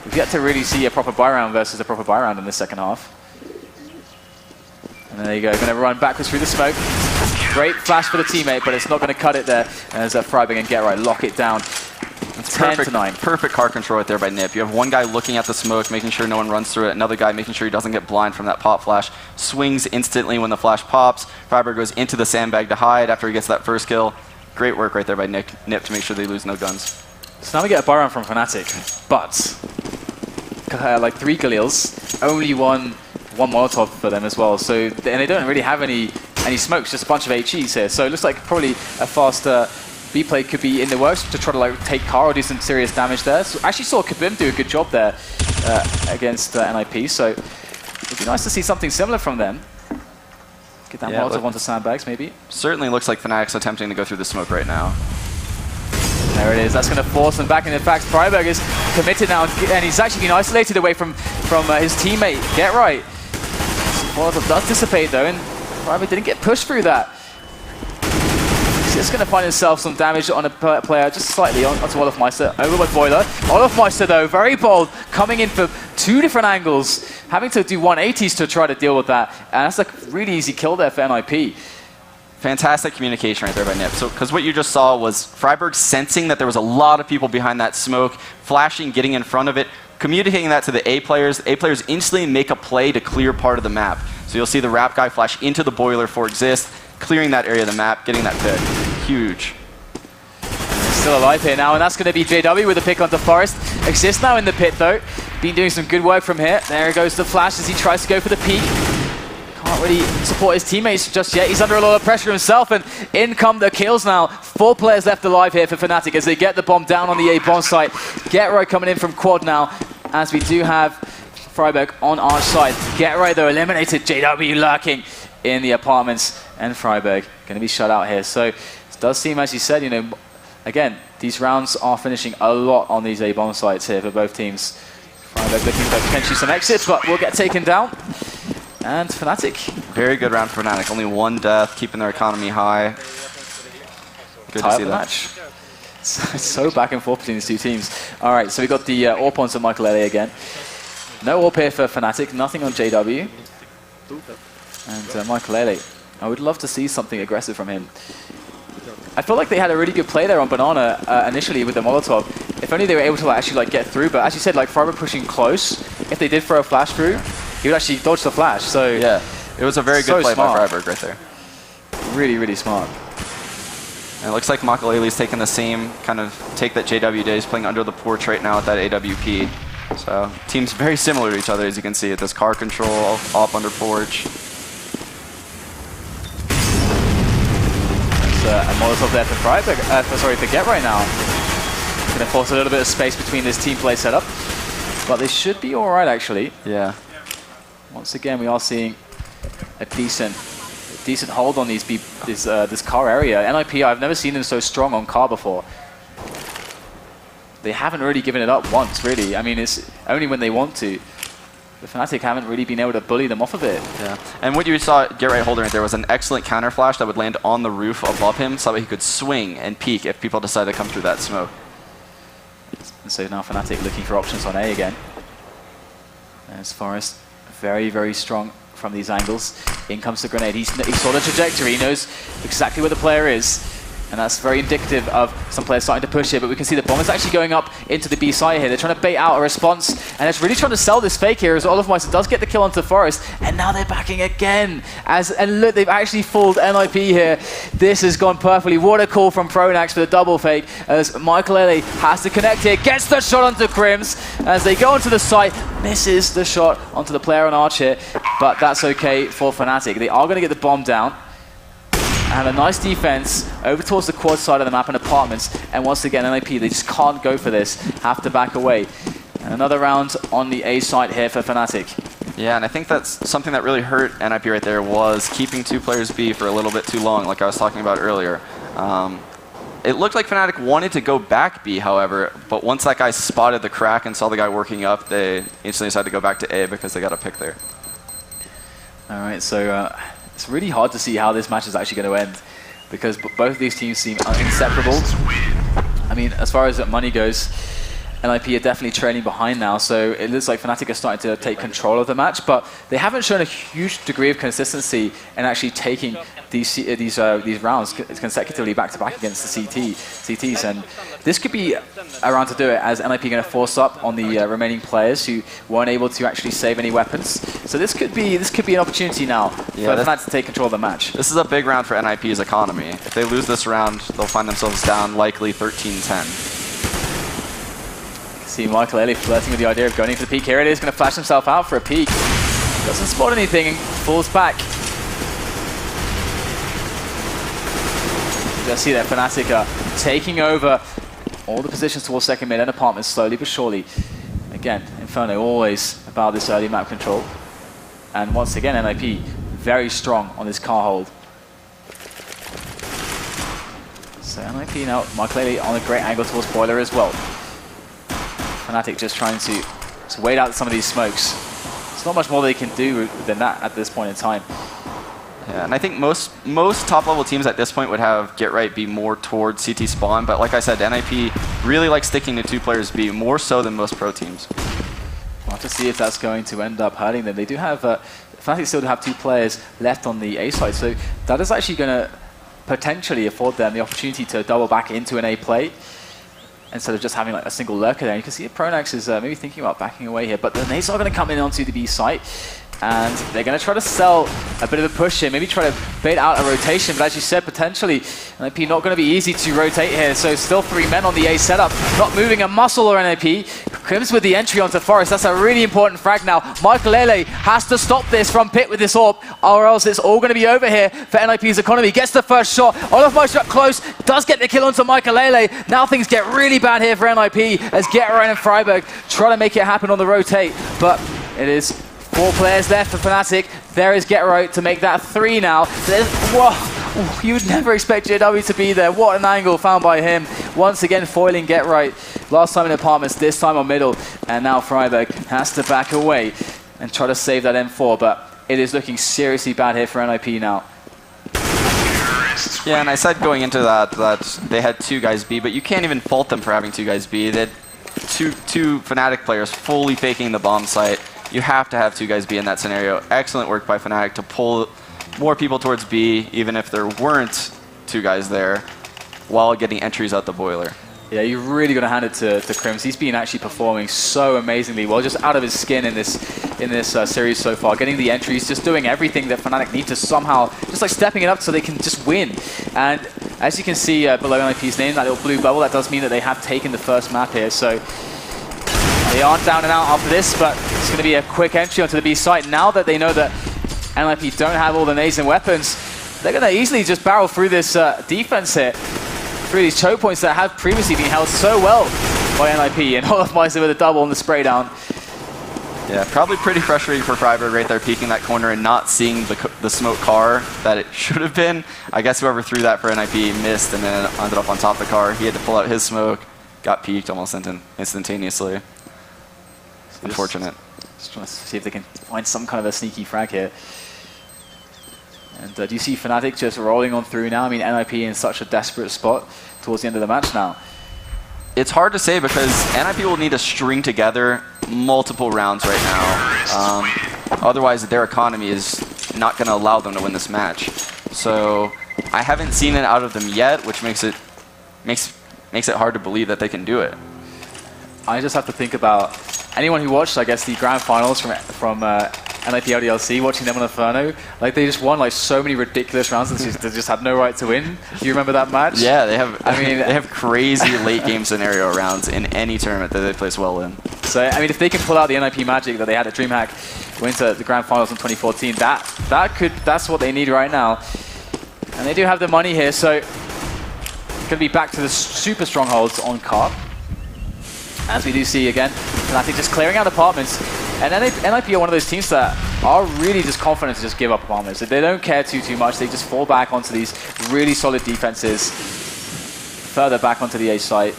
we've yet to really see a proper buy round versus a proper buy round in the second half. And there you go, going to run backwards through the smoke. Great flash for the teammate, but it's not going to cut it there as Freiburg and Get Right lock it down. It's 10-9. Perfect card control right there by NiP. You have one guy looking at the smoke, making sure no one runs through it. Another guy making sure he doesn't get blind from that pop flash. Swings instantly when the flash pops. Freiburg goes into the sandbag to hide after he gets that first kill. Great work right there by NiP to make sure they lose no guns. So now we get a buy round from Fnatic, but like 3 Galils, only one Molotov for them as well. So and they don't really have any smokes, just a bunch of HEs here. So it looks like probably a faster B play could be in the works to try to like take car or do some serious damage there. So I actually saw Kabim do a good job there against NiP. So it'd be nice to see something similar from them. Get that Molotov onto sandbags maybe. Certainly looks like Fnatic's attempting to go through the smoke right now. There it is. That's going to force them back. And in fact, Freiburg is committed now, and he's actually been isolated away from his teammate. Get Right. Molotov does dissipate though, and Freiburg didn't get pushed through that. He's just going to find himself some damage on a player, just slightly onto Olofmeister. Over with Boiler. Olofmeister though, very bold, coming in for 2 different angles, having to do 180s to try to deal with that. And that's a really easy kill there for NiP. Fantastic communication right there by NiP. So, because what you just saw was Freiburg sensing that there was a lot of people behind that smoke, flashing, getting in front of it, communicating that to the A players. The A players instantly make a play to clear part of the map. So you'll see the Wrap guy flash into the boiler for Exist, clearing that area of the map, getting that pit. Huge. Still alive here now, and that's going to be JW with a pick onto Forest. Exist now in the pit though. Been doing some good work from here. There goes the flash as he tries to go for the peak. Can't really support his teammates just yet. He's under a lot of pressure himself, and in come the kills now. 4 players left alive here for Fnatic as they get the bomb down on the A bomb site. Get coming in from quad now, as we do have Freiburg on our side. Get though eliminated. JW lurking in the apartments, and Freiburg going to be shut out here. So it does seem, as you said, you know, again, these rounds are finishing a lot on these A bomb sites here for both teams. Freiburg looking for potentially some exits, but will get taken down. And Fnatic. Very good round for Fnatic. Only 1 death, keeping their economy high. Good to see that. Match. It's so back and forth between these two teams. All right, so we got the AWP onto Michael Ele again. No AWP here for Fnatic, nothing on JW. And Michael Ele, I would love to see something aggressive from him. I feel like they had a really good play there on Banana initially with the Molotov. If only they were able to actually like get through, but as you said, like Freiburg pushing close, if they did throw a flash through, he would actually dodge the flash. So yeah, it was a very good play by Freiburg right there. Really, really smart. And it looks like Makalele's taking the same kind of take that JW did. He's playing under the porch right now with that AWP. So teams very similar to each other, as you can see. This car control, up under porch. A Molotov there for Freiburg, for Get right now. Going to force a little bit of space between this team play setup. But they should be alright, actually. Yeah. Once again, we are seeing a decent hold on this car area. NiP, I've never seen them so strong on car before. They haven't really given it up once, really. I mean, it's only when they want to. The Fnatic haven't really been able to bully them off of it. Yeah, and what you saw Get holding right there was an excellent counter flash that would land on the roof above him so that he could swing and peek if people decided to come through that smoke. And so now Fnatic looking for options on A again. There's Forest, very, very strong from these angles. In comes the grenade. He saw the trajectory, he knows exactly where the player is. And that's very indicative of some players starting to push here, but we can see the bomb is actually going up into the B side here. They're trying to bait out a response, and it's really trying to sell this fake here as Olofmeister does get the kill onto Forest, and now they're backing again. And look, they've actually fooled NiP here. This has gone perfectly. What a call from Pronax for the double fake, as Michael Ele has to connect here, gets the shot onto Crims, as they go onto the site, misses the shot onto the player on Arch here, but that's okay for Fnatic. They are going to get the bomb down. And a nice defense over towards the quad side of the map and apartments. And once again, NiP, they just can't go for this. Have to back away. And another round on the A site here for Fnatic. Yeah, and I think that's something that really hurt NiP right there was keeping 2 players B for a little bit too long, like I was talking about earlier. It looked like Fnatic wanted to go back B, however, but once that guy spotted the crack and saw the guy working up, they instantly decided to go back to A because they got a pick there. All right, so it's really hard to see how this match is actually going to end because both of these teams seem inseparable. I mean, as far as money goes, NiP are definitely trailing behind now, so it looks like Fnatic are starting to take control of the match, but they haven't shown a huge degree of consistency in actually taking these rounds consecutively back-to-back against the CTs, and this could be a round to do it, as NiP are going to force up on the remaining players who weren't able to actually save any weapons. So this could be an opportunity now for Fnatic to take control of the match. This is a big round for NiP's economy. If they lose this round, they'll find themselves down likely 13-10. See Michael Ele flirting with the idea of going in for the peek. Here it is, going to flash himself out for a peek. Doesn't spot anything and falls back. You just see that Fnatic are taking over all the positions towards second mid and apartments slowly but surely. Again, Inferno always about this early map control. And once again, NiP very strong on this car hold. So NiP now, Michael Ele on a great angle towards Boiler as well. Fnatic just trying to wait out some of these smokes. There's not much more they can do than that at this point in time. Yeah, and I think most top-level teams at this point would have Get Right be more towards CT spawn, but like I said, NiP really likes sticking to 2 players B, more so than most pro teams. We'll have to see if that's going to end up hurting them. They do have, Fnatic still have 2 players left on the A side, so that is actually going to potentially afford them the opportunity to double back into an A play, instead of just having like a single lurker there. You can see Pronax is maybe thinking about backing away here, but the nades are going to come in onto the B site. And they're going to try to sell a bit of a push here, maybe try to bait out a rotation, but as you said, potentially NiP not going to be easy to rotate here, so still 3 men on the A setup, not moving a muscle or NiP. Crims with the entry onto Forest, that's a really important frag now. Michaelele has to stop this from Pit with this AWP, or else it's all going to be over here for NiP's economy. Gets the first shot, Olofmeister up close, does get the kill onto Michaelele. Now things get really bad here for NiP as Getrite and Freiburg try to make it happen on the rotate, but it is 4 players left for Fnatic. There is Getrite to make that 3 now. Whoa, you would never expect JW to be there. What an angle found by him. Once again foiling Getrite. Last time in apartments, this time on middle. And now Freiburg has to back away and try to save that M4. But it is looking seriously bad here for NiP now. Yeah, and I said going into that they had 2 guys B, but you can't even fault them for having 2 guys B. They had two Fnatic players fully faking the bomb site. You have to have 2 guys B in that scenario. Excellent work by Fnatic to pull more people towards B, even if there weren't 2 guys there, while getting entries out the boiler. Yeah, you're really going to hand it to Crims. He's been actually performing so amazingly well, just out of his skin in this series so far. Getting the entries, just doing everything that Fnatic need to somehow, just like stepping it up so they can just win. And as you can see below NiP's name, that little blue bubble, that does mean that they have taken the first map here. So they aren't down and out after this, but it's going to be a quick entry onto the B site. Now that they know that NiP don't have all the nades and weapons, they're going to easily just barrel through this defense here, through these choke points that have previously been held so well by NiP, and Olofmeister with a double on the spray down. Yeah, probably pretty frustrating for Freiburg right there, peeking that corner and not seeing the smoke car that it should have been. I guess whoever threw that for NiP missed and then ended up on top of the car. He had to pull out his smoke, got peeked almost instantaneously. Unfortunate. Just trying to see if they can find some kind of a sneaky frag here. And do you see Fnatic just rolling on through now? I mean, NiP in such a desperate spot towards the end of the match now. It's hard to say because NiP will need to string together multiple rounds right now. Otherwise, their economy is not going to allow them to win this match. So I haven't seen it out of them yet, which makes it hard to believe that they can do it. I just have to think about anyone who watched, I guess, the grand finals from NiP LDLC, watching them on Inferno. Like, they just won like so many ridiculous rounds and they just had no right to win. Do you remember that match? Yeah, they have. I mean, they have crazy late game scenario rounds in any tournament that they place well in. So I mean, if they can pull out the NiP magic that they had at DreamHack, went to the grand finals in 2014, that's what they need right now. And they do have the money here, so going to be back to the super strongholds on Carp. As we do see again, Fnatic just clearing out apartments. And NiP are one of those teams that are really just confident to just give up apartments. They don't care too much. They just fall back onto these really solid defenses, further back onto the A site.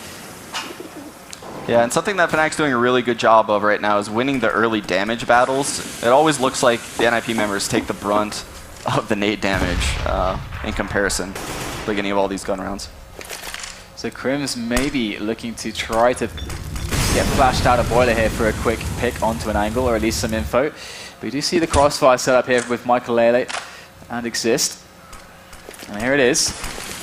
Yeah, and something that Fnatic's doing a really good job of right now is winning the early damage battles. It always looks like the NiP members take the brunt of the nade damage in comparison to the beginning of all these gun rounds. So Crims maybe looking to try to get flashed out of boiler here for a quick pick onto an angle, or at least some info. But you do see the crossfire set up here with Michaelele and Exist. And here it is.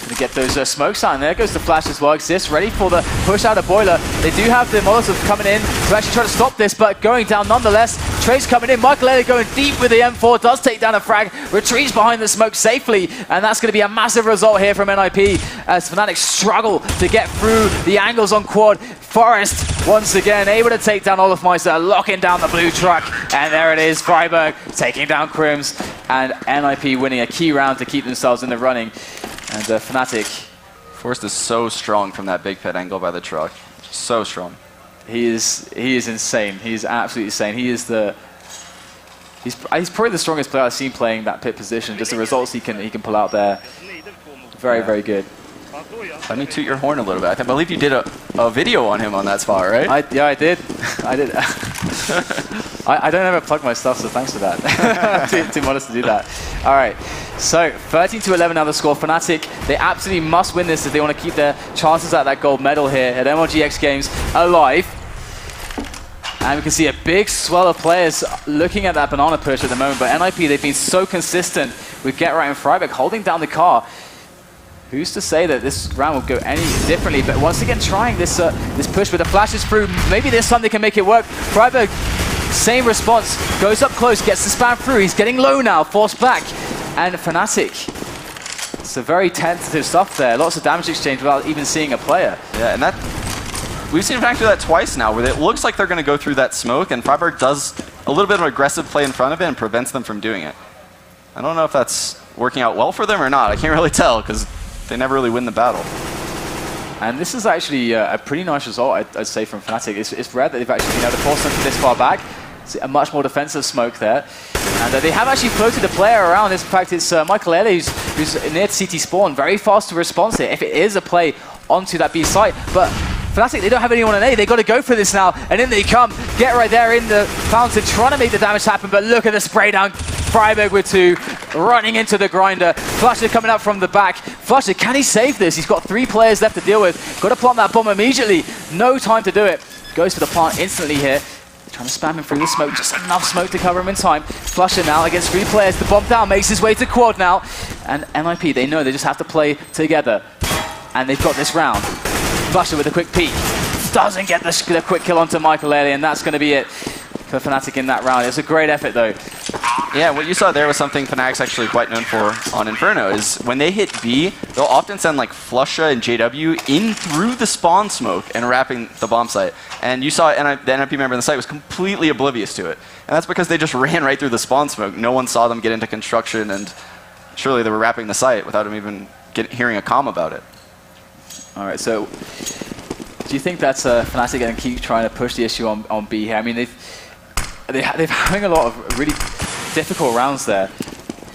Gonna get those smokes out, and there goes the flash as well. Exist ready for the push out of boiler. They do have the Molotov coming in to actually try to stop this, but going down nonetheless. Trace coming in, Michaelele going deep with the M4, does take down a frag, retreats behind the smoke safely, and that's going to be a massive result here from NiP as Fnatic struggle to get through the angles on quad. Forest, once again, able to take down Olofmeister, locking down the blue truck, and there it is, Freiburg taking down Crims, and NiP winning a key round to keep themselves in the running. And Fnatic. Forrest is so strong from that big pit angle by the truck. So strong. He is insane. He's absolutely insane. He's probably the strongest player I've seen playing that pit position. Just the results he can pull out there. Very, very good. Let me toot your horn a little bit. I believe you did a video on him on that spot, right? Yeah, I did. I did. I don't ever plug my stuff, so thanks for that. too modest to do that. All right. So 13-11 now the score. Fnatic, they absolutely must win this if they want to keep their chances at that gold medal here at MLG X-Games alive. And we can see a big swell of players looking at that banana push at the moment. But NiP, they've been so consistent with Getrite and Freiburg holding down the car. Who's to say that this round will go any differently? But once again, trying this push with the flashes through. Maybe this time they can make it work. Freiburg same response. Goes up close, gets the spam through. He's getting low now, forced back. And Fnatic. It's a very tentative stuff there. Lots of damage exchange without even seeing a player. Yeah, and that... We've seen Fnatic do that twice now, where it looks like they're going to go through that smoke, and friberg does a little bit of aggressive play in front of it and prevents them from doing it. I don't know if that's working out well for them or not. I can't really tell, because they never really win the battle. And this is actually a pretty nice result, I'd say, from Fnatic. It's rare that they've actually been able to force them this far back. It's a much more defensive smoke there. And they have actually floated a player around. In fact, it's Michael Ellie who's near CT spawn. Very fast to response here if it is a play onto that B site. But Fnatic, they don't have anyone on A. They've got to go for this now. And in they come. Get right there in the fountain, trying to make the damage happen. But look at the spray down. friberg with 2, running into the grinder. Flusher coming up from the back. Flusher, can he save this? He's got 3 players left to deal with. Got to plant that bomb immediately. No time to do it. Goes for the plant instantly here. Trying to spam him through the smoke, just enough smoke to cover him in time. Flusher now against 3 players. The bomb down, makes his way to quad now. And NiP, they know they just have to play together. And they've got this round. Flusher with a quick peek. Doesn't get the quick kill onto Michael Ellie, and that's going to be it for Fnatic in that round. It's a great effort though. Yeah, what you saw there was something Fnatic's actually quite known for on Inferno, is when they hit B, they'll often send like Flusha and JW in through the spawn smoke and wrapping the bomb site. And you saw the NiP member in the site was completely oblivious to it. And that's because they just ran right through the spawn smoke. No one saw them get into construction, and surely they were wrapping the site without them even hearing a comm about it. All right, so do you think that's Fnatic going to keep trying to push the issue on B here? I mean, they're having a lot of really difficult rounds there.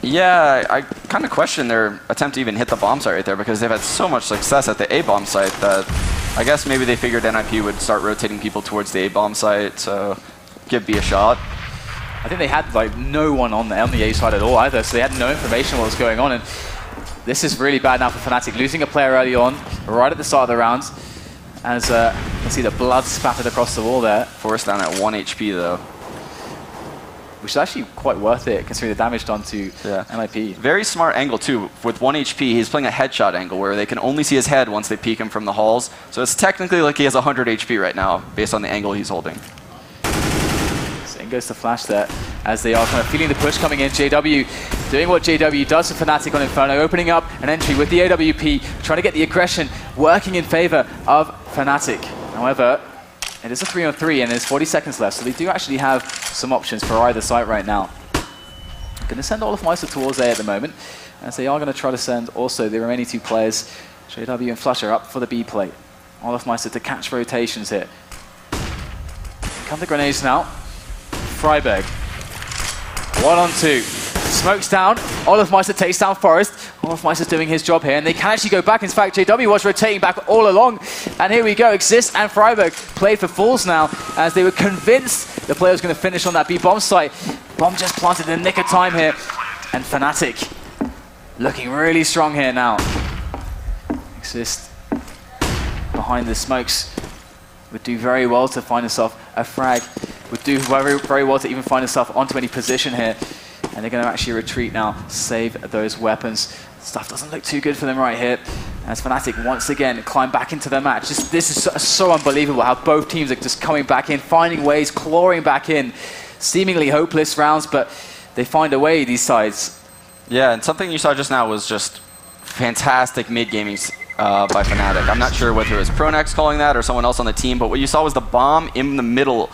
Yeah, I kind of question their attempt to even hit the bomb site right there, because they've had so much success at the A bomb site that I guess maybe they figured NiP would start rotating people towards the A bomb site, so give B a shot. I think they had like no one on the A side at all either, so they had no information what was going on. And this is really bad now for Fnatic, losing a player early on, right at the start of the round. As you can see the blood spattered across the wall there. Force down at 1 HP though. Which is actually quite worth it, considering the damage done to NiP. Very smart angle too. With 1 HP, he's playing a headshot angle where they can only see his head once they peek him from the halls. So it's technically like he has 100 HP right now, based on the angle he's holding. So in goes the flash there, as they are kind of feeling the push coming in. JW doing what JW does for Fnatic on Inferno, opening up an entry with the AWP, trying to get the aggression working in favor of Fnatic. However, it is a 3-on-3 and there's 40 seconds left, so they do actually have some options for either site right now. Going to send olofmeister towards A at the moment, as they are going to try to send also the remaining 2 players, JW and Flusher, up for the B plate. olofmeister to catch rotations here. Come the grenades now. friberg. 1-on-2. Smokes down. olofmeister takes down Forest. olofmeister's doing his job here, and they can actually go back. In fact, JW was rotating back all along. And here we go. Exist and friberg played for fools now, as they were convinced the player was going to finish on that B bomb site. Bomb just planted in the nick of time here. And Fnatic looking really strong here now. Exist behind the smokes would do very well to find himself a frag. Would do very, very well to even find himself onto any position here. And they're going to actually retreat now, save those weapons. Stuff doesn't look too good for them right here, as Fnatic once again climb back into their match. This is so unbelievable how both teams are just coming back in, finding ways, clawing back in. Seemingly hopeless rounds, but they find a way, these sides. Yeah, and something you saw just now was just fantastic mid-gaming by Fnatic. I'm not sure whether it was Pronex calling that or someone else on the team, but what you saw was the bomb in the middle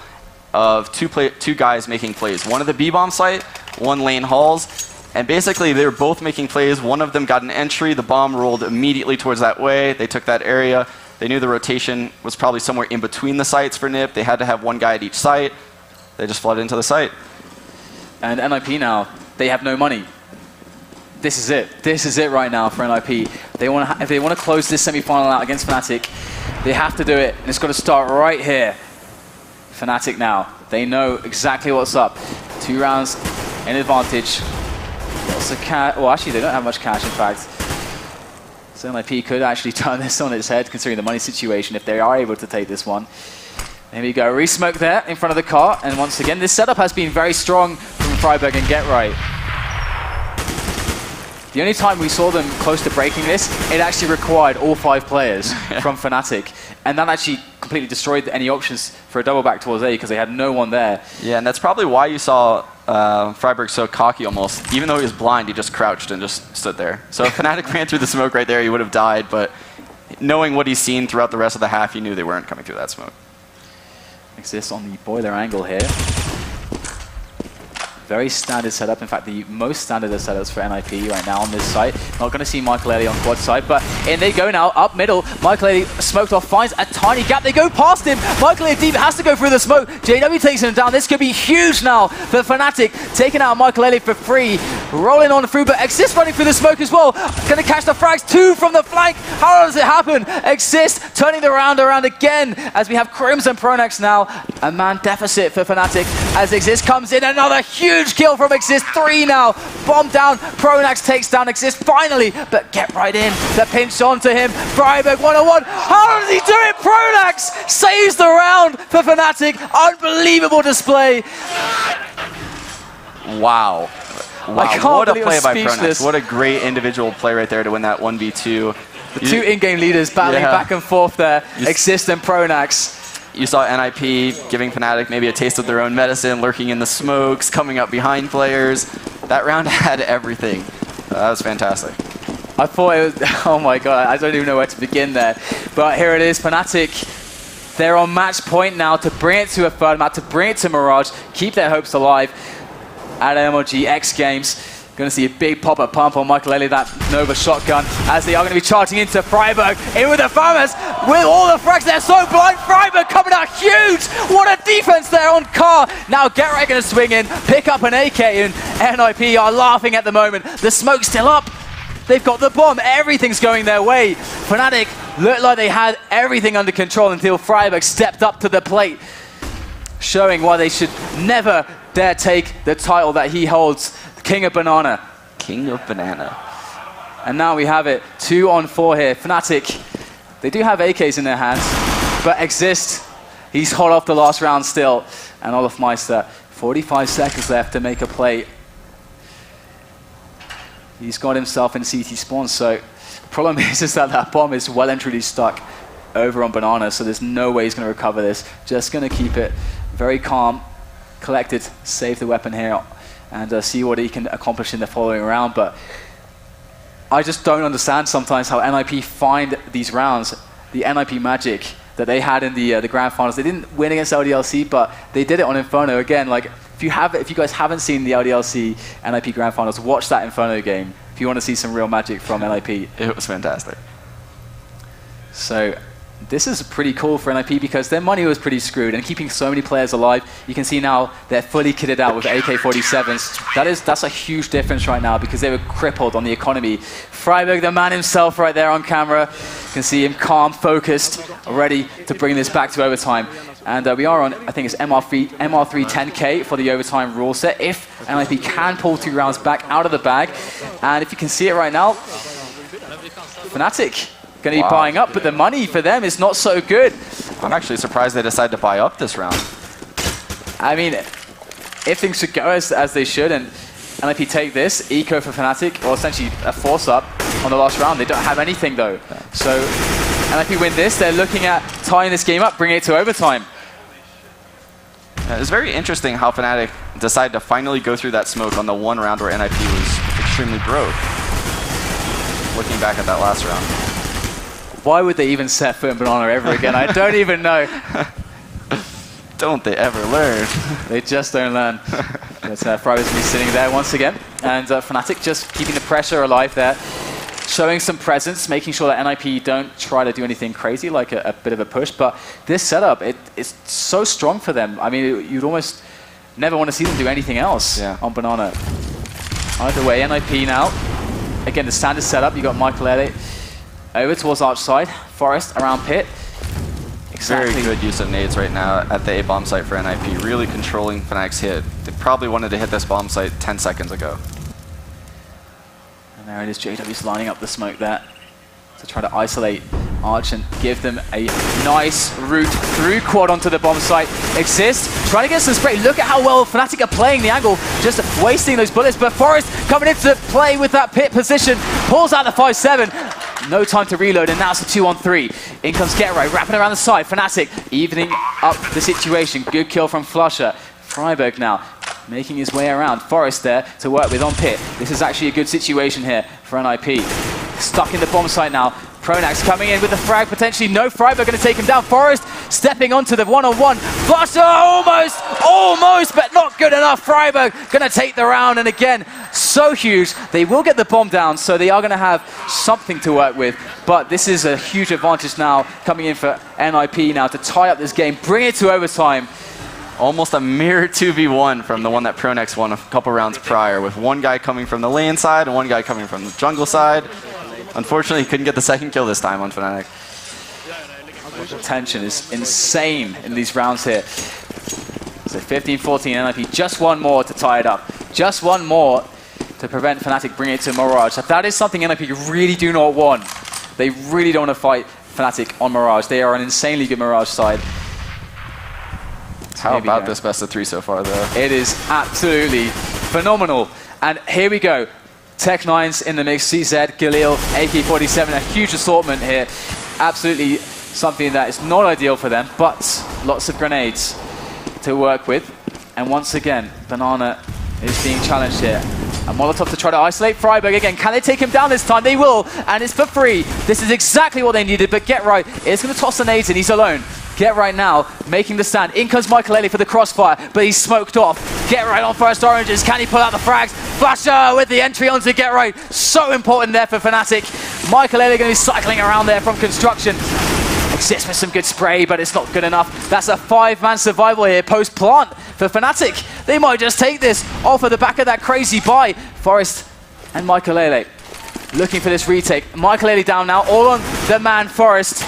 of two guys making plays. One at the B-bomb site, one lane halls, and basically they were both making plays. One of them got an entry, the bomb rolled immediately towards that way, they took that area. They knew the rotation was probably somewhere in between the sites for NiP. They had to have one guy at each site. They just flooded into the site. And NiP now, they have no money. This is it. This is it right now for NiP. If they want to close this semi-final out against Fnatic, they have to do it, and it's got to start right here. Fnatic now, they know exactly what's up. 2 rounds in advantage. Lots of cash. Well, actually, they don't have much cash, in fact. So NiP could actually turn this on its head, considering the money situation, if they are able to take this one. There we go. Resmoke there in front of the car. And once again, this setup has been very strong from friberg and Get Right. The only time we saw them close to breaking this, it actually required all 5 players from Fnatic. And that actually completely destroyed any options for a double back towards A because they had no one there. Yeah, and that's probably why you saw Freiburg so cocky almost. Even though he was blind, he just crouched and just stood there. So if Fnatic ran through the smoke right there, he would have died. But knowing what he's seen throughout the rest of the half, he knew they weren't coming through that smoke. Exists on the boiler angle here. Very standard setup. In fact, the most standard of setups for NiP right now on this site. Not going to see Michael Ellie on quad side, but in they go now, up middle. Michael Ellie smoked off, finds a tiny gap. They go past him. Michael Ellie deep has to go through the smoke. JW takes him down. This could be huge now for Fnatic. Taking out Michael Ellie for free. Rolling on through, but Exist running through the smoke as well. Going to catch the frags. 2 from the flank. How does it happen? Exist turning the round around again as we have Crimson Pronax now. A man deficit for Fnatic as Exist comes in. Another huge kill from Exist. 3 now. Bomb down. Pronax takes down Exist finally, but get right in. The pinch onto him. Freiburg 1-on-1. How does he do it? Pronax saves the round for Fnatic. Unbelievable display. Wow. Wow, what a play by Pronax. What a great individual play right there to win that 1v2. The 2 in-game leaders battling back and forth there. Exist and Pronax. You saw NiP giving Fnatic maybe a taste of their own medicine, lurking in the smokes, coming up behind players. That round had everything. That was fantastic. I thought it was, oh my god, I don't even know where to begin there. But here it is, Fnatic. They're on match point now to bring it to a third map, to bring it to Mirage, keep their hopes alive at MLG X-Games. Going to see a big pop-up pump on Michael Ellie, that Nova shotgun, as they are going to be charging into Freiburg. In with the Pyjamas, with all the frags, they're so blind. Freiburg coming out huge. What a defense there on Car. Now Get Right going to swing in, pick up an AK, and NiP are laughing at the moment. The smoke's still up. They've got the bomb. Everything's going their way. Fnatic looked like they had everything under control until Freiburg stepped up to the plate, showing why they should never dare take the title that he holds. King of Banana. King of Banana. And now we have it. 2-on-4 here. Fnatic, they do have AKs in their hands, but Exist, he's hot off the last round still. And Olaf Meister, 45 seconds left to make a play. He's got himself in CT spawn, so the problem is that that bomb is well and truly stuck over on Banana, so there's no way he's going to recover this. Just going to keep it very calm, collected, save the weapon here, and see what he can accomplish in the following round. But I just don't understand sometimes how NiP find these rounds, the NiP magic that they had in the grand finals. They didn't win against LDLC, but they did it on Inferno. Again, like if you guys haven't seen the LDLC NiP grand finals, watch that Inferno game if you want to see some real magic from NiP. It was fantastic. So this is pretty cool for NiP because their money was pretty screwed, and keeping so many players alive, you can see now they're fully kitted out with AK-47s. That's a huge difference right now because they were crippled on the economy. Freiburg, the man himself right there on camera. You can see him calm, focused, ready to bring this back to overtime. And we are on, I think it's MR3 10K for the overtime rule set. If NiP can pull 2 rounds back out of the bag, and if you can see it right now, Fnatic going to be buying up, but the money for them is not so good. I'm actually surprised they decided to buy up this round. I mean, if things should go as they should, and NiP take this, eco for Fnatic, or essentially a force up on the last round. They don't have anything though. So NiP win this, they're looking at tying this game up, bringing it to overtime. It's very interesting how Fnatic decided to finally go through that smoke on the one round where NiP was extremely broke. Looking back at that last round. Why would they even set foot in Banana ever again? I don't even know. Don't they ever learn? They just don't learn. But Freiburg's be sitting there once again. And Fnatic just keeping the pressure alive there. Showing some presence, making sure that NiP don't try to do anything crazy, like a bit of a push. But this setup, it's so strong for them. I mean, you'd almost never want to see them do anything else on Banana. Either way, NiP now. Again, the standard setup. You got Michael Elliott over towards Arch side, Forest around pit. Exactly. Very good use of nades right now at the A-bomb site for NiP, really controlling Fnatic's hit. They probably wanted to hit this bomb site 10 seconds ago. And there it is, JW's lining up the smoke there to try to isolate Archant give them a nice route through quad onto the bomb site. Exist, trying to get some spray. Look at how well Fnatic are playing the angle, just wasting those bullets. But Forest coming into play with that pit position, pulls out the 5-7. No time to reload, and now it's a 2-on-3. In comes GetRight, wrapping around the side. Fnatic evening up the situation. Good kill from Flusher. Freiburg now making his way around. Forest there to work with on pit. This is actually a good situation here for NiP. Stuck in the bomb site now. Pronax coming in with the frag, potentially no Freiburg going to take him down. Forest stepping onto the one-on-one. Flusher almost, but not good enough. Freiburg going to take the round, and again, so huge. They will get the bomb down, so they are going to have something to work with. But this is a huge advantage now coming in for NiP now to tie up this game, bring it to overtime. Almost a mirror 2v1 from the one that Pronax won a couple rounds prior, with one guy coming from the lane side and one guy coming from the jungle side. Unfortunately, he couldn't get the second kill this time on Fnatic. The tension is insane in these rounds here. So 15-14, NiP just one more to tie it up. Just one more to prevent Fnatic bringing it to Mirage. That is something NiP really do not want. They really don't want to fight Fnatic on Mirage. They are an insanely good Mirage side. How about this best of 3 so far, though? It is absolutely phenomenal. And here we go. Tech9's in the mix, CZ, Galil, AK-47, a huge assortment here. Absolutely something that is not ideal for them, but lots of grenades to work with. And once again, Banana is being challenged here. A Molotov to try to isolate Freiburg again. Can they take him down this time? They will, and it's for free. This is exactly what they needed, but GetRight is going to toss the nades in. He's alone. GetRight now making the stand. In comes Michael for the crossfire, but he's smoked off. GetRight on first oranges. Can he pull out the frags? Flasher with the entry onto GetRight. So important there for Fnatic. Michael going to be cycling around there from construction. Exists with some good spray, but it's not good enough. That's a 5-man survival here post-plant for Fnatic. They might just take this off of the back of that crazy buy. Forest and Michael looking for this retake. Michael down now, all on the man Forest.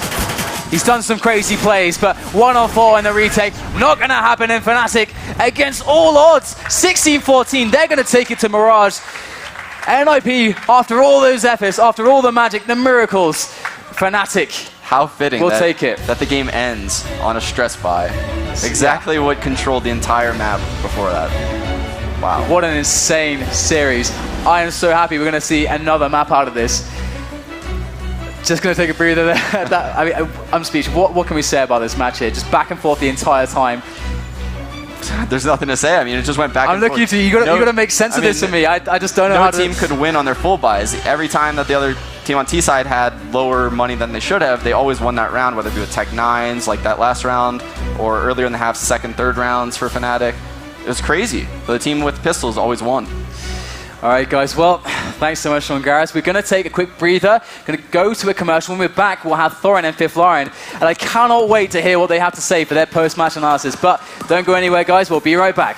He's done some crazy plays, but 1-on-4 in the retake. Not going to happen in Fnatic against all odds. 16-14, they're going to take it to Mirage. NiP, after all those efforts, after all the magic, the miracles, Fnatic. How fitting we'll take it. That the game ends on a stress buy. Exactly what controlled the entire map before that. Wow. What an insane series. I am so happy we're going to see another map out of this. Just going to take a breather there. I'm speechless. What can we say about this match here? Just back and forth the entire time. There's nothing to say. I mean, it just went back and forth. I'm looking to you. You got to make sense of this for me. I just don't know how to... No team could win on their full buys. Every time that the other team on T side had lower money than they should have, they always won that round, whether it be with Tech9s like that last round, or earlier in the half, second, third rounds for Fnatic. It was crazy. The team with pistols always won. All right, guys. Well, thanks so much, Sean Garris. We're going to take a quick breather. Going to go to a commercial. When we're back, we'll have Thorin and Fifth Lion. And I cannot wait to hear what they have to say for their post-match analysis. But don't go anywhere, guys. We'll be right back.